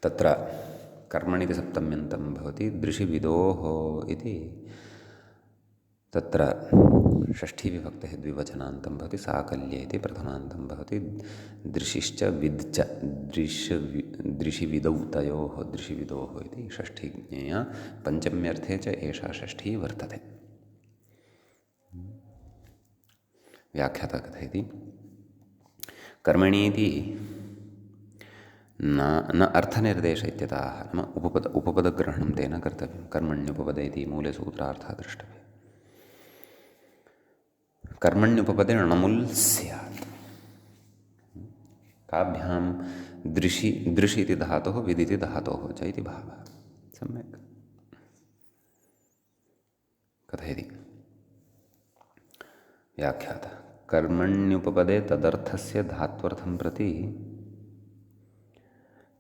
तत्र कर्मणि इति सप्तम्यन्तं भवति, दृशिविदोः इति तत्र षष्ठीविभक्तेः द्विवचनान्तं भवति, साकल्ये इति प्रथमान्तं भवति, दृशिश्च विद् च दृशिविदौ तयोः दृशिविदोः इति षष्ठी ज्ञेया। पञ्चम्यर्थे च एषा षष्ठी वर्तते। व्याख्याता कथयति कर्मणीति न अर्थनिर्देश इत्यतः, नाम उपपदग्रहणं तेन कर्तव्यं। कर्मण्युपपदे इति मूले सूत्रार्थः द्रष्टव्यः। कर्मण्युपपदे णमुल् स्यात्। काभ्यां दृशि इति धातोः विदिति धातोः च इति भावः। सम्यक्। कथयति व्याख्याता कर्मण्युपपदे तदर्थस्य धात्वर्थं प्रति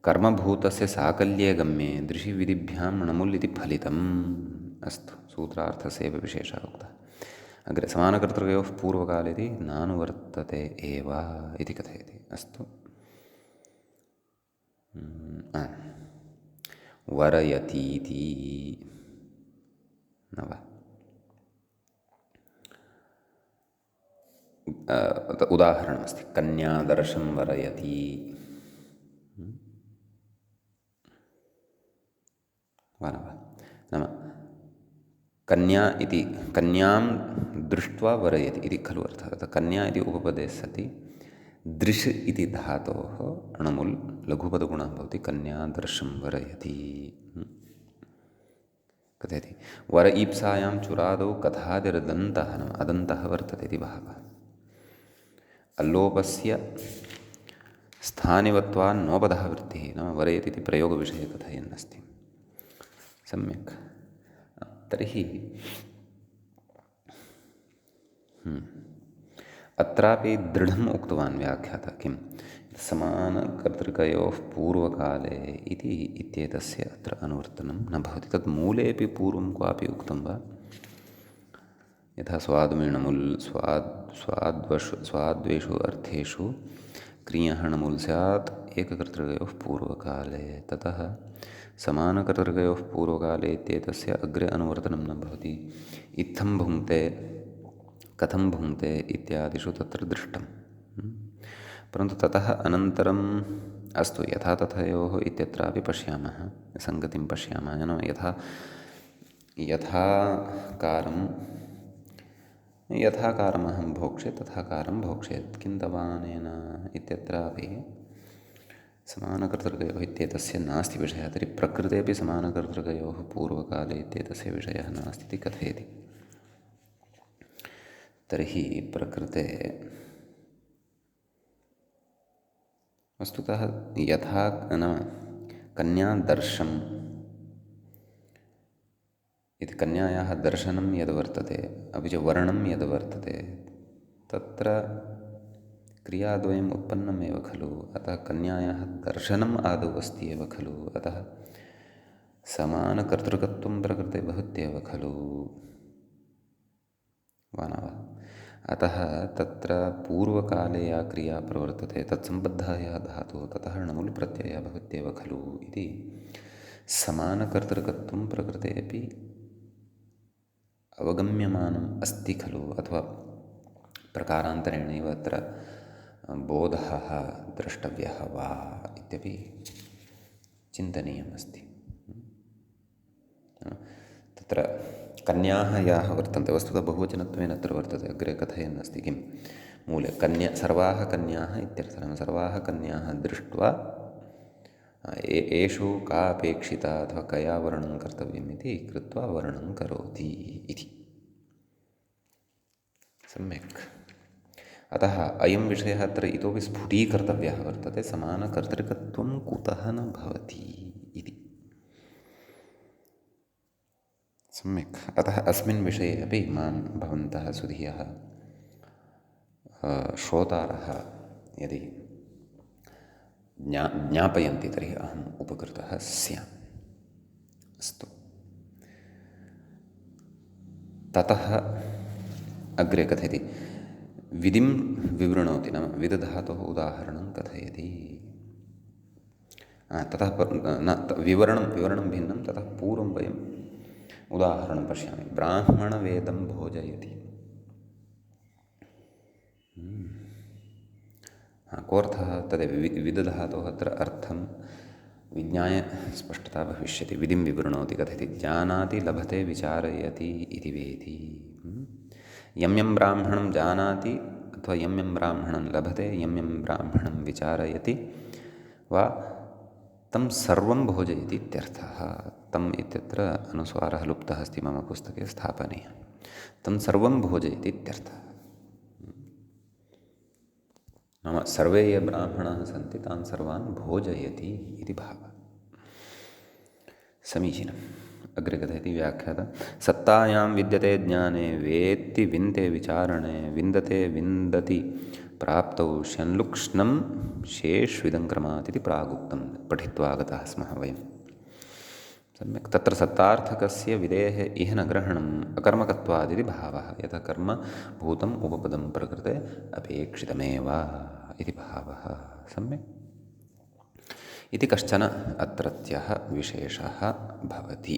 कर्मभूतस्य साकल्ये गम्ये दृशिविदिभ्यां णमुल् इति फलितम्। अस्तु, सूत्रार्थस्यैव विशेषः उक्तः। अग्रे समानकर्तृकयोः पूर्वकाले इति नानुवर्तते एव इति कथयति। अस्तु, वरयतीति न वा। उदाहरणमस्ति कन्यादर्शं वरयति। वा न वा। नाम कन्या इति कन्यां दृष्ट्वा वरयति इति खलु अर्थः। तत्र कन्या इति उपपदे सति दृश् इति धातोः अणमुल् लघुपदगुणः भवति। कन्यादर्शं वरयति कथयति। वर ईप्सायां चुरादौ कथादिर्दन्तः नाम अदन्तः वर्तते इति भावः। अल्लोपस्य स्थानिवत्वान्नोपधः वृत्तिः नाम वरयति इति प्रयोगविषये कथयन्नस्ति। सम्यक्। तर्हि अत्रापि दृढम् उक्तवान् व्याख्याता किं समानकर्तृकयोः पूर्वकाले इति इत्येतस्य अत्र अनुवर्तनं न भवति। तत् मूलेपि पूर्वं क्वापि उक्तं वा? यथा स्वादुमिणमुल् स्वाद्वेषु अर्थेषु क्रियहणमुल् स्यात् एककर्तृकयोः पूर्वकाले। ततः समानकर्तृकयोः पूर्वकाले इत्येतस्य अग्रे अनुवर्तनं न भवति। इत्थं भुङ्क्ते कथं भुङ्क्ते इत्यादिषु तत्र दृष्टं। परन्तु ततः अनन्तरम् अस्तु यथा तथयोः इत्यत्रापि पश्यामः, सङ्गतिं पश्यामः। नाम यथाकारमहं भोक्षे तथाकारं भोक्षेत् किं तवानेन इत्यत्रापि समानकर्तृकयोः इत्येतस्य नास्ति विषयः। तर्हि प्रकृतेपि समानकर्तृकयोः पूर्वकाले इत्येतस्य विषयः नास्ति इति कथयति। तर्हि प्रकृते वस्तुतः यथा नाम कन्यादर्शम् इति कन्यायाः दर्शनं यद्वर्तते अपि च वर्णं यद्वर्तते तत्र क्रियाद्वयम् उत्पन्नमेव खलु। अतः कन्यायाः दर्शनम् आदौ अस्ति एव खलु। अतः समानकर्तृकत्वं प्रकृते भवत्येव खलु। वा न वा। अतः तत्र पूर्वकाले या क्रिया प्रवर्तते तत्सम्बद्धः यः धातुः ततः णमुल् प्रत्ययः भवत्येव खलु इति समानकर्तृकत्वं प्रकृते अपि अवगम्यमानम् अस्ति खलु। अथवा प्रकारान्तरेणैव अत्र बोधः द्रष्टव्यः वा इत्यपि चिन्तनीयमस्ति। तत्र कन्याः याः वर्तन्ते वस्तुतः बहुवचनत्वेन अत्र वर्तते। अग्रे कथयन्नस्ति किं मूले सर्वाः कन्याः इत्यर्थः। सर्वाः कन्याः दृष्ट्वा एषु का अपेक्षिता अथवा कया वर्णनं कर्तव्यम् इति कृत्वा वर्णनं करोति इति। सम्यक्। अतः अयं विषयः अत्र इतोपि स्फुटीकर्तव्यः वर्तते। समानकर्तृकत्वं कुतः न भवति इति। सम्यक्। अतः अस्मिन् विषये अपि मां भवन्तः सुधियः श्रोतारः यदि ज्ञापयन्ति तर्हि अहम् उपकृतः स्याम्। अस्तु। ततः अग्रे कथयति विधिं विवृणोति नाम विदधातोः उदाहरणं कथयति। ततः विवरणं भिन्नं। ततः पूर्वं वयम् उदाहरणं पश्यामि। ब्राह्मणवेदं भोजयति। कोऽर्थः तदेव विदधातोः अत्र अर्थं विज्ञाय स्पष्टता भविष्यति। विधिं विवृणोति कथयति जानाति लभते विचारयति इति वेति। यं यं ब्राह्मणं जानाति अथवा यं यं ब्राह्मणं लभते यं यं ब्राह्मणं विचारयति वा तं सर्वं भोजयति इत्यर्थः। तम् इत्यत्र अनुस्वारः लुप्तः अस्ति मम पुस्तके स्थापनीयः। तं सर्वं भोजयति इत्यर्थः। नाम सर्वे ये ब्राह्मणाः सन्ति तान् सर्वान् भोजयति इति भावः। समीचीनम्। अग्रे कथयति व्याख्याता सत्तायां विद्यते ज्ञाने वेत्ति विन्ते विचारणे विन्दते विन्दति प्राप्तौ शन्लुक्ष्णं शेष्विदं क्रमात् इति प्रागुक्तं पठित्वा आगताः स्मः वयं। सम्यक्। तत्र सत्तार्थकस्य विधेः इह न ग्रहणम् अकर्मकत्वादिति भावः। यथा कर्म भूतम् उपपदं प्रकृते अपेक्षितमेव इति भावः। सम्यक्। इति कश्चन अत्रत्यः विशेषः भवति।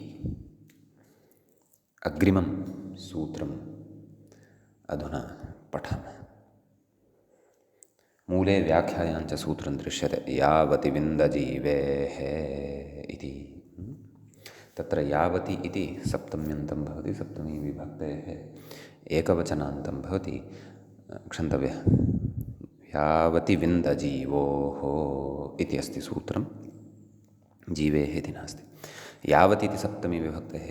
अग्रिमं सूत्रम् अधुना पठामः। मूले व्याख्यायाञ्च सूत्रं दृश्यते यावति विन्दजीवेः इति। तत्र यावति इति सप्तम्यन्तं भवति, सप्तमी विभक्तेः एकवचनान्तं भवति, क्षन्तव्यः। यावति विन्दजीवोः इति अस्ति सूत्रं, जीवेः इति नास्ति। यावति इति सप्तमी विभक्तेः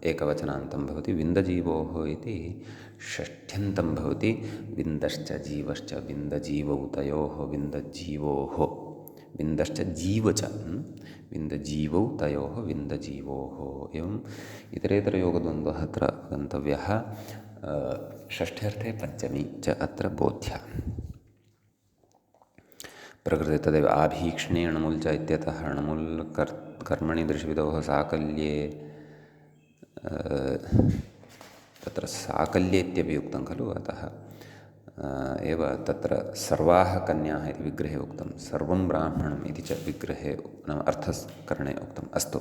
एकवचनान्तं भवति, विन्दजीवोः इति षष्ठ्यन्तं भवति। विन्दश्च जीवश्च विन्दजीवौ तयोः विन्दजीवोः, विन्दश्च जीव च विन्दजीवौ तयोः विन्दजीवोः। एवम् इतरेतरयोगद्वन्द्वः अत्र गन्तव्यः। षष्ठ्यर्थे पञ्चमी च अत्र बोध्या। प्रकृते तदेव आभीक्ष्णे णमुल् च इत्यतः णमुल् कर्मणि दृशविदोः साकल्ये, तत्र साकल्ये इत्यपि उक्तं खलु, अतः एव तत्र सर्वाः कन्याः इति विग्रहे उक्तं, सर्वं ब्राह्मणम् इति च विग्रहे नाम अर्थकरणे उक्तम्। अस्तु,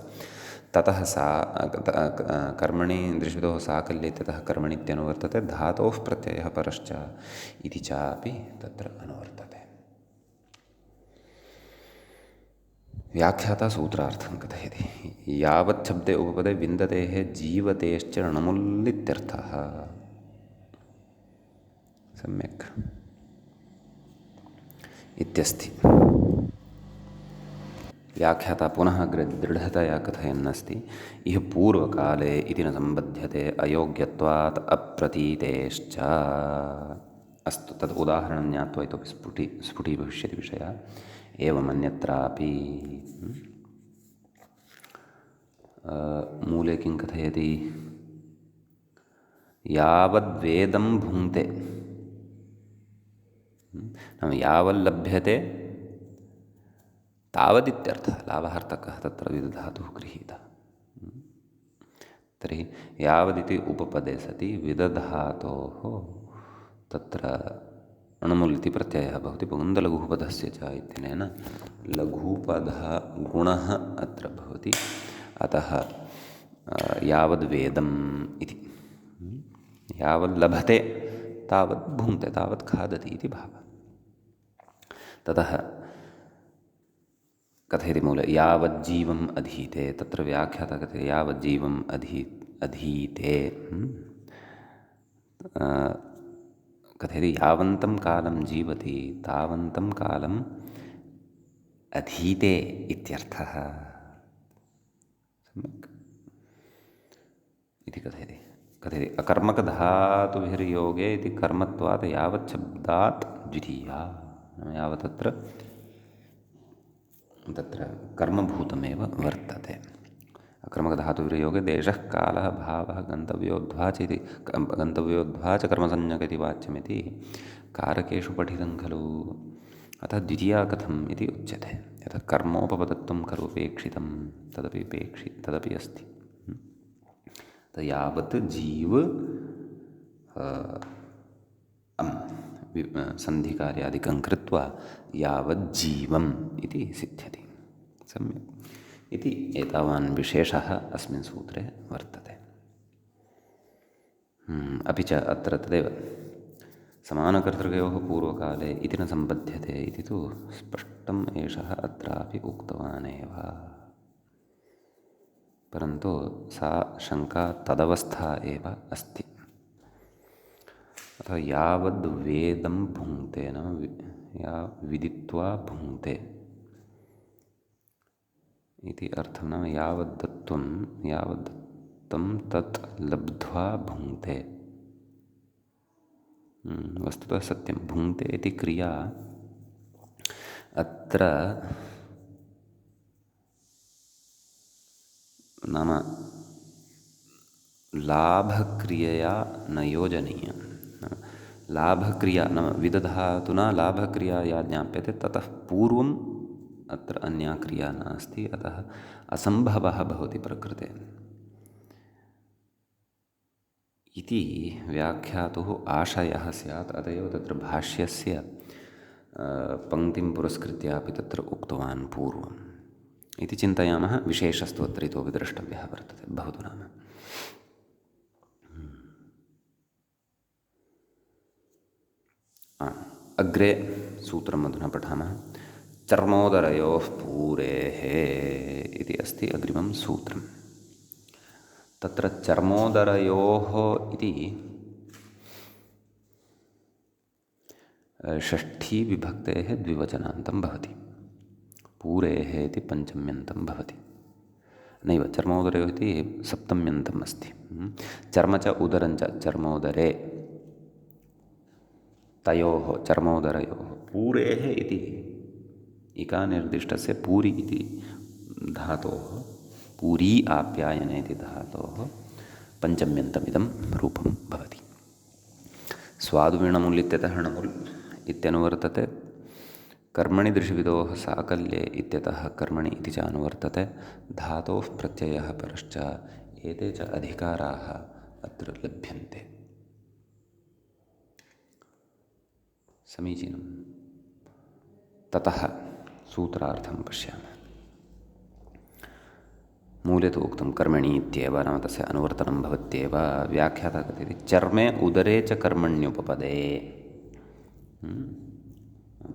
ततः कर्मणि दृशविदोः साकल्ये इत्यतः कर्मणि इत्यनुवर्तते, धातोः प्रत्ययः परश्च इति चापि तत्र अनुवर्तते। व्याख्याता सूत्रार्थं कथयति। यावत् शब्दे उपपदे विन्दतेः जीवतेश्च णमुल्लित्यर्थः। सम्यक् इत्यस्ति। व्याख्याता पुनः अग्रे दृढतया कथयन्नस्ति। इह पूर्वकाले इति न सम्बध्यते अयोग्यत्वात् अप्रतीतेश्च। अस्तु, तद् उदाहरणं ज्ञात्वा इतोपि स्फुटीभविष्यति विषयः। एवमन्यत्रापि मूले किं कथयति? यावद्वेदं भुङ्क्ते, नाम यावल्लभ्यते तावदित्यर्थः। लाभार्थकः तत्र विदधातुः गृहीतः। तर्हि यावदिति उपपदे सति विदधातोः तत्र णमुल् इति प्रत्ययः भवति पुगन्धलघुपदस्य च इत्यनेन लघुपदः गुणः अत्र भवति। अतः यावद्वेदम् इति, यावल्लभते तावत् भुङ्क्ते, तावत् खादति इति भावः। ततः कथयति मूले यावज्जीवम् अधीते। तत्र व्याख्याता कथयति यावज्जीवम् अधीते, कथयति यावन्तं कालं जीवति तावन्तं कालम् अधीते इत्यर्थः। सम्यक् इति कथयति अकर्मकधातुभिर्योगे इति कर्मत्वात् यावत् शब्दात् द्वितीया। यावत् तत्र कर्मभूतमेव वर्तते। अकर्मकधातुभिर्योगे देशः कालः भावः गन्तव्योऽध्वा च इति, गन्तव्योऽध्वा च कर्मसंज्ञक इति वाच्यमिति कारकेषु पठितं खलु। अतः द्वितीया कथम् इति उच्यते। यतः कर्मोपपदत्वं खलु उपेक्षितं, तदपि अस्ति। यावत् जीव सन्धिकार्यादिकं कृत्वा यावज्जीवम् इति सिद्ध्यति। सम्यक् इति एतावान् विशेषः अस्मिन् सूत्रे वर्तते। अपि च अत्र तदेव समानकर्तृकयोः पूर्वकाले इति न सम्बध्यते इति तु स्पष्टम् एषः अत्रापि उक्तवान् एव। परन्तु सा शङ्का तदवस्था एव अस्ति। अतः यावद्वेदं भुङ्क्ते नाम विदित्वा भुङ्क्ते इति अर्थं। नाम यावद्दत्तं तत् लब्ध्वा भुङ्क्ते। वस्तुतः सत्यं, भुङ्क्ते इति क्रिया अत्र नाम लाभक्रियया न योजनीया। लाभक्रिया नाम विदधातुना लाभक्रिया या ज्ञाप्यते ततः पूर्वम् अत्र अन्या क्रिया नास्ति। अतः असम्भवः भवति प्रकृते इति व्याख्यातुः आशयः स्यात्। अत एव तत्र भाष्यस्य पङ्क्तिं पुरस्कृत्यापि तत्र उक्तवान् पूर्वम् इति चिन्तयामः। विशेषस्तु अत्र इतोपि द्रष्टव्यः वर्तते बहु नाम। अग्रे सूत्रम् अधुना पठामः। चर्मोदरयोः पूरेः इति अस्ति अग्रिमं सूत्रम्। तत्र चर्मोदरयोः इति षष्ठीविभक्तेः द्विवचनान्तं भवति। पूरेः इति पञ्चम्यन्तं भवति। नैव, चर्मोदरयोः इति सप्तम्यन्तम् अस्ति। चर्म च उदरञ्च चर्मोदरे, तयोः चर्मोदरयोः पूरेः इति इकानिर्दिष्टस्य पूरि इति धातोः, पूरी आप्यायने इति धातोः पञ्चम्यन्तमिदं रूपं भवति। स्वादुविणमुल् इत्यतः णमुल् इत्यनुवर्तते। कर्मणि दृशिविदोः साकल्ये इत्यतः कर्मणि इति च अनुवर्तते। धातोः प्रत्ययः परश्च एते च अधिकाराः अत्र लभ्यन्ते। समीचीनं। ततः सूत्रार्थं पश्यामः। मूले तु उक्तं कर्मणि इत्येव, नाम तस्य अनुवर्तनं भवत्येव। व्याख्याता कथयति चर्मे उदरे च कर्मण्युपपदे।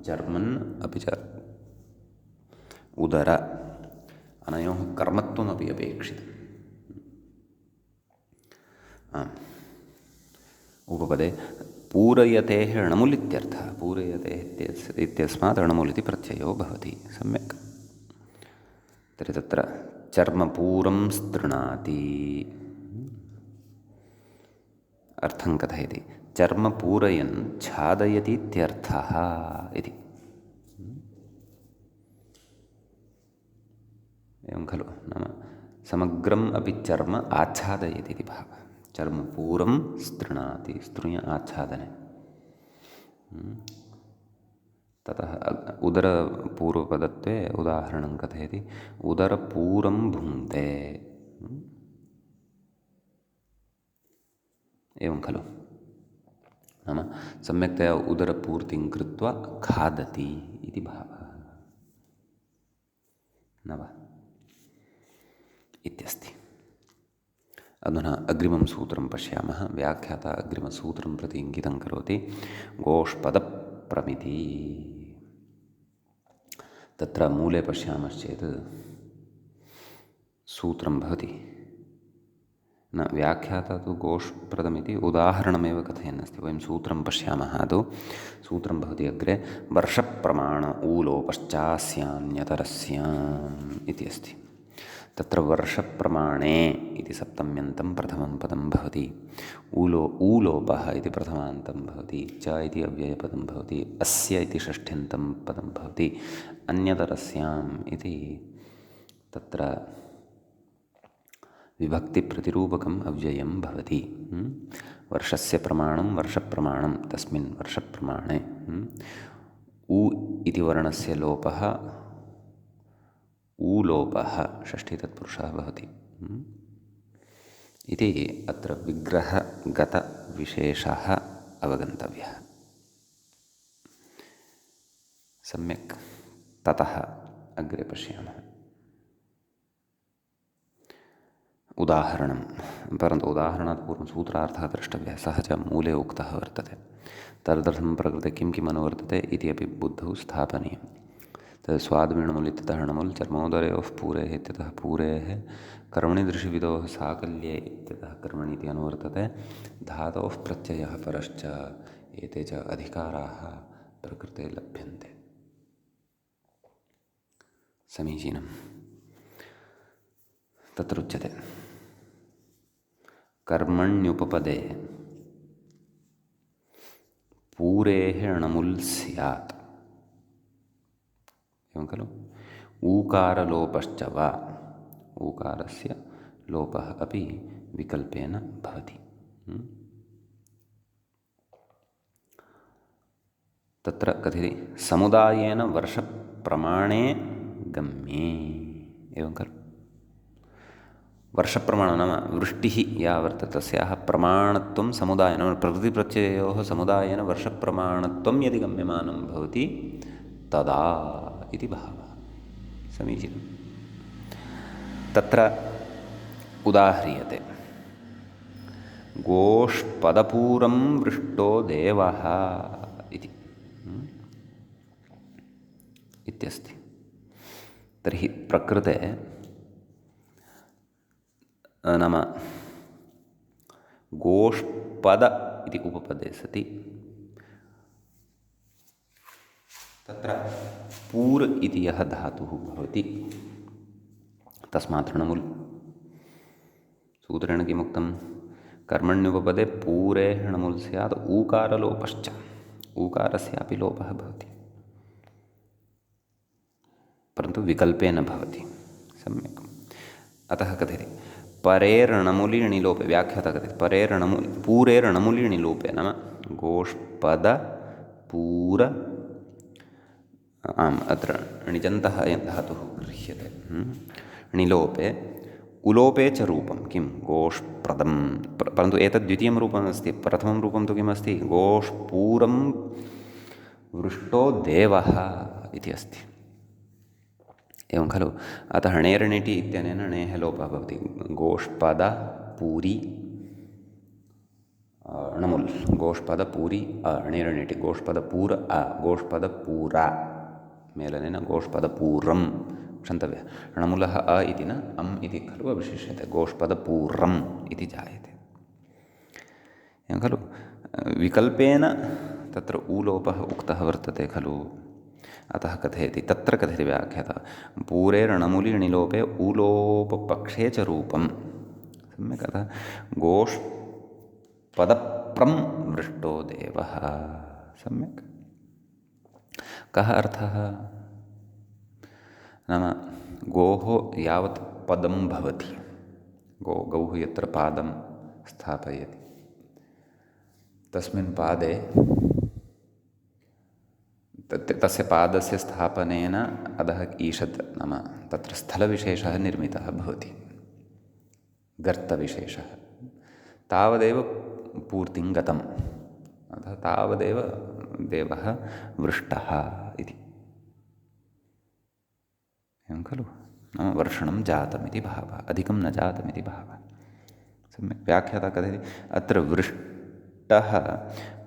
चर्मन् अपि च उदर अनयोः कर्मत्वमपि अपेक्षितम्। उपपदे पूरयते णमुल् इत्यर्थः। पूरयते इत्यस्मात् णमुल् इति प्रत्ययो भवति। सम्यक्। तर्हि तत्र चर्मपूरं स्तृणाति अर्थं कथयति। चर्मपूरयन् छादयति इत्यर्थः इति। एवं खलु, नाम समग्रम् अपि चर्म आच्छादयति इति भावः। चर्मपूरं स्तृणाति, स्तृय आच्छादने। ततः उदरपूर्वपदत्वे उदाहरणं कथयति उदरपूरं भुङ्क्ते। एवं खलु, नाम सम्यक्तया उदरपूर्तिं कृत्वा खादति इति भावः न वा इत्यस्ति। अधुना अग्रिमं सूत्रं पश्यामः। व्याख्याता अग्रिमसूत्रं प्रति इङ्गितं करोति। गोष्पदप्रमिति। तत्र मूले पश्यामश्चेत् सूत्रं भवति न। व्याख्याता तु गोष्प्रदमिति उदाहरणमेव कथयन्नस्ति। वयं सूत्रं पश्यामः। तु सूत्रं भवति अग्रे वर्षप्रमाण ऊलोपश्चास्यान्यतरस्याम् इति अस्ति। तत्र वर्षप्रमाणे इति सप्तम्यन्तं प्रथमं पदं भवति। ऊलोपः इति प्रथमान्तं भवति। च इति अव्ययपदं भवति। अस्य इति षष्ठ्यन्तं पदं भवति। अन्यतरस्याम् इति तत्र विभक्तिप्रतिरूपकम् अव्ययं भवति। वर्षस्य प्रमाणं वर्षप्रमाणं, तस्मिन् वर्षप्रमाणे उ इति वर्णस्य लोपः ऊलोपः षष्ठीतत्पुरुषः भवति इति अत्र विग्रहगतविशेषः अवगन्तव्यः। सम्यक्। ततः अग्रे पश्यामः। उदाहरणं, परन्तु उदाहरणात् पूर्वं सूत्रार्थः द्रष्टव्यः। सः च मूले उक्तः वर्तते। तदर्थं प्रकृते किं किम् अनुवर्तते इति अपि बुद्धौ स्थापनीयम्। तद् स्वादुविणमुल् इत्यतः णमुल्, चर्मोदरयोः पूरेः इत्यतः पूरेः, कर्मणि दृशिविदोः साकल्ये इत्यतः कर्मणि इति अनुवर्तते। धातोः प्रत्ययः परश्च एते च अधिकाराः प्रकृते लभ्यन्ते। समीचीनं। तत्र उच्यते कर्मण्युपपदे पूरेः णमुल् स्यात्। एवं खलु। ऊकारलोपश्च वा, ऊकारस्य लोपः अपि विकल्पेन भवति। तत्र कथयति समुदायेन वर्षप्रमाणे गम्ये। एवं खलु। वर्षप्रमाणं नाम वृष्टिः या वर्तते तस्याः प्रमाणत्वं समुदायेन, प्रकृतिप्रत्यययोः समुदायेन वर्षप्रमाणत्वं यदि गम्यमानं भवति तदा इति भावः। समीचीनं। तत्र उदाह्रियते गोष्पदपूरं वृष्टो देवः इति। इत्यस्ति। तर्हि प्रकृते नाम गोष्पद इति उपपदे सति तत्र पूर् इति यः धातुः भवति तस्मात् णमुल्। सूत्रेण किमुक्तं? कर्मण्युपपदे पूरे णमुल् स्यात् ऊकारलोपश्च, ऊकारस्यापि लोपः भवति, परन्तु विकल्पे न भवति। सम्यक्। अतः कथयति परेर्णमुलि णिलोपे, व्याख्याता कथयति परेर्णमुलि पूरेर्णमुलि णिलोपे, नाम गोष्पद पूर आम् अत्र णिजन्तः धातुः गृह्यते। णिलोपे उलोपे च रूपं किं? गोष्प्रदं। परन्तु एतद् द्वितीयं रूपमस्ति। प्रथमं रूपं तु किमस्ति? गोष्पूरं वृष्टो देवः इति अस्ति। एवं खलु? अतः णेर्णिटि इत्यनेन णेः लोपः भवति। गोष्पद पूरि णमुल्, गोष्पद पूरि णेर्णिटि, गोष्पद पूर गोष्पद पूरा मेलनेन गोष्पद पूर्वं क्षन्तव्यः। णमुलः अ इति न अम् इति खलु अवशिष्यते, गोष्पद पूर्वम् इति जायते। एवं खलु? विकल्पेन तत्र ऊलोपः उक्तः वर्तते खलु। अतः कथयति, तत्र कथयति व्याख्याता पूरेर्णमुलि णिलोपे ऊलोपपक्षे च रूपं। सम्यक्। अतः गोष्पदप्रं वृष्टो देवः। सम्यक्। कः अर्थः? नाम गोः यावत् पदं भवति, गौः यत्र पादं स्थापयति तस्मिन् पादे तस्य पादस्य स्थापनेन अधः ईषत् नाम तत्र स्थलविशेषः निर्मितः भवति, गर्तविशेषः। तावदेव पूर्तिं गतम्, अतः तावदेव देवः वृष्टः इति। एवं खलु? नाम वर्षणं जातमिति भावः, अधिकं न जातमिति भावः। सम्यक्। व्याख्याता कथयति अत्र वृष्टः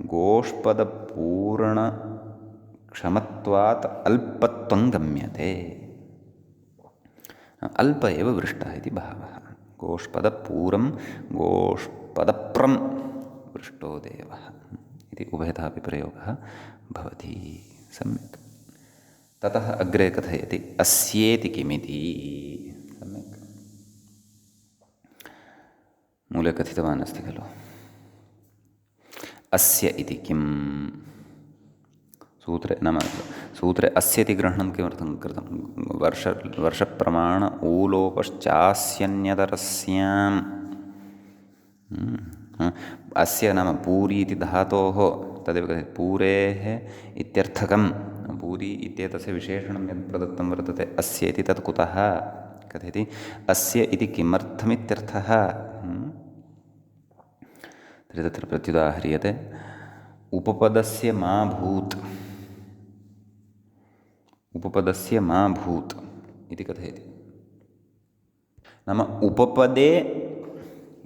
गोष्पदपूर्णक्षमत्वात् अल्पत्वं गम्यते। अल्प एव वृष्टः इति भावः। गोष्पदपूरं गोष्पदप्रं वृष्टो देवः इति उभयथापि प्रयोगः भवति। सम्यक्। ततः अग्रे कथयति अस्येति किमिति। सम्यक्। मूले कथितवान् अस्ति खलु अस्य इति किम्। सूत्रे नाम सूत्रे अस्य इति ग्रहणं किमर्थं कृतं? वर्षप्रमाण ऊलोपश्चास्यन्यतरस्याम्। अस्य नाम पूरी इति धातोः तदेव कथयति पूरेः इत्यर्थकं। पूरी इत्येतस्य विशेषणं यत् प्रदत्तं वर्तते अस्य इति, तत् कुतः कथयति? अस्य इति किमर्थमित्यर्थः। तर्हि तत्र प्रत्युदाह्रियते उपपदस्य मा भूत्, उपपदस्य मा भूत् इति कथयति। नाम उपपदे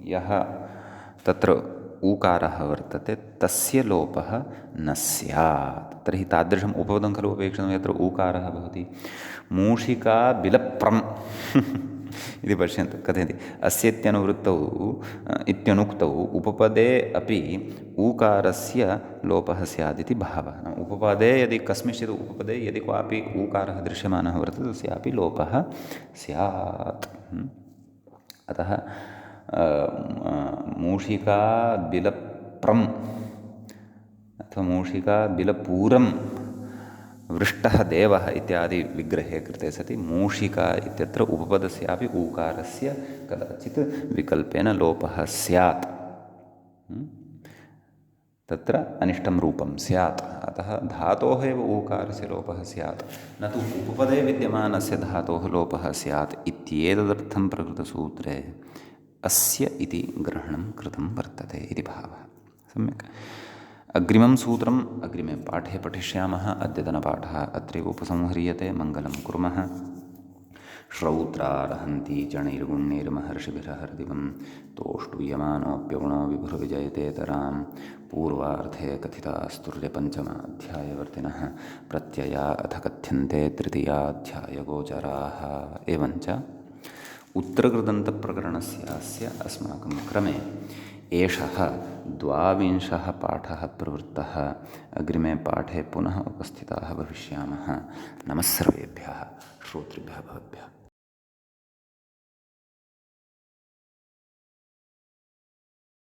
यः तत्र ऊकारः वर्तते तस्य लोपः न स्यात्। तर्हि तादृशम् उपपदं खलु अपेक्षितं यत्र ऊकारः भवति। मूषिका बिलप्रम् इति पश्यन्तु कथयति अस्येत्यनुवृत्तौ इत्यनुक्तौ उपपदे अपि ऊकारस्य लोपः स्यात् इति भावः। उपपदे यदि कस्मिंश्चित् उपपदे यदि क्वापि ऊकारः दृश्यमानः वर्तते तस्यापि लोपः स्यात्। अतः मूषिका बिलप्रम् अथवा मूषिका बिलपूरं वृष्टः देवः इत्यादि विग्रहे कृते सति मूषिका इत्यत्र उपपदस्यापि ऊकारस्य कदाचित् विकल्पेन लोपः स्यात्। तत्र अनिष्टं रूपं स्यात्। अतः धातोः एव ऊकारस्य लोपः स्यात्, न तु उपपदे विद्यमानस्य धातोः लोपः स्यात् इत्येतदर्थं प्रकृतसूत्रे अस्य इति ग्रहणं कृतं वर्तते इति भावः। सम्यक्। अग्रिमं सूत्रम् अग्रिमे पाठे पठिष्यामः। अद्यतनपाठः अत्रैव उपसंह्रियते। मङ्गलं कुर्मः। श्रौत्रार्हन्ति चणैर्गुण्यैर्महर्षिभिरहर्दिवं तोष्टूयमानोऽप्यगुणो विभुर्विजयतेतरां पूर्वार्धे कथितास्तुर्यपञ्चमाध्यायवर्तिनः प्रत्यया अथ कथ्यन्ते तृतीयाध्यायगोचराः। एवञ्च उत्तरकृदन्तप्रकरणस्यास्य अस्माकं क्रमे एषः 12 पाठः प्रवृत्तः। अग्रिमे पाठे पुनः उपस्थिताः भविष्यामः। नमः सर्वेभ्यः श्रोतृभ्यः भवद्भ्यः।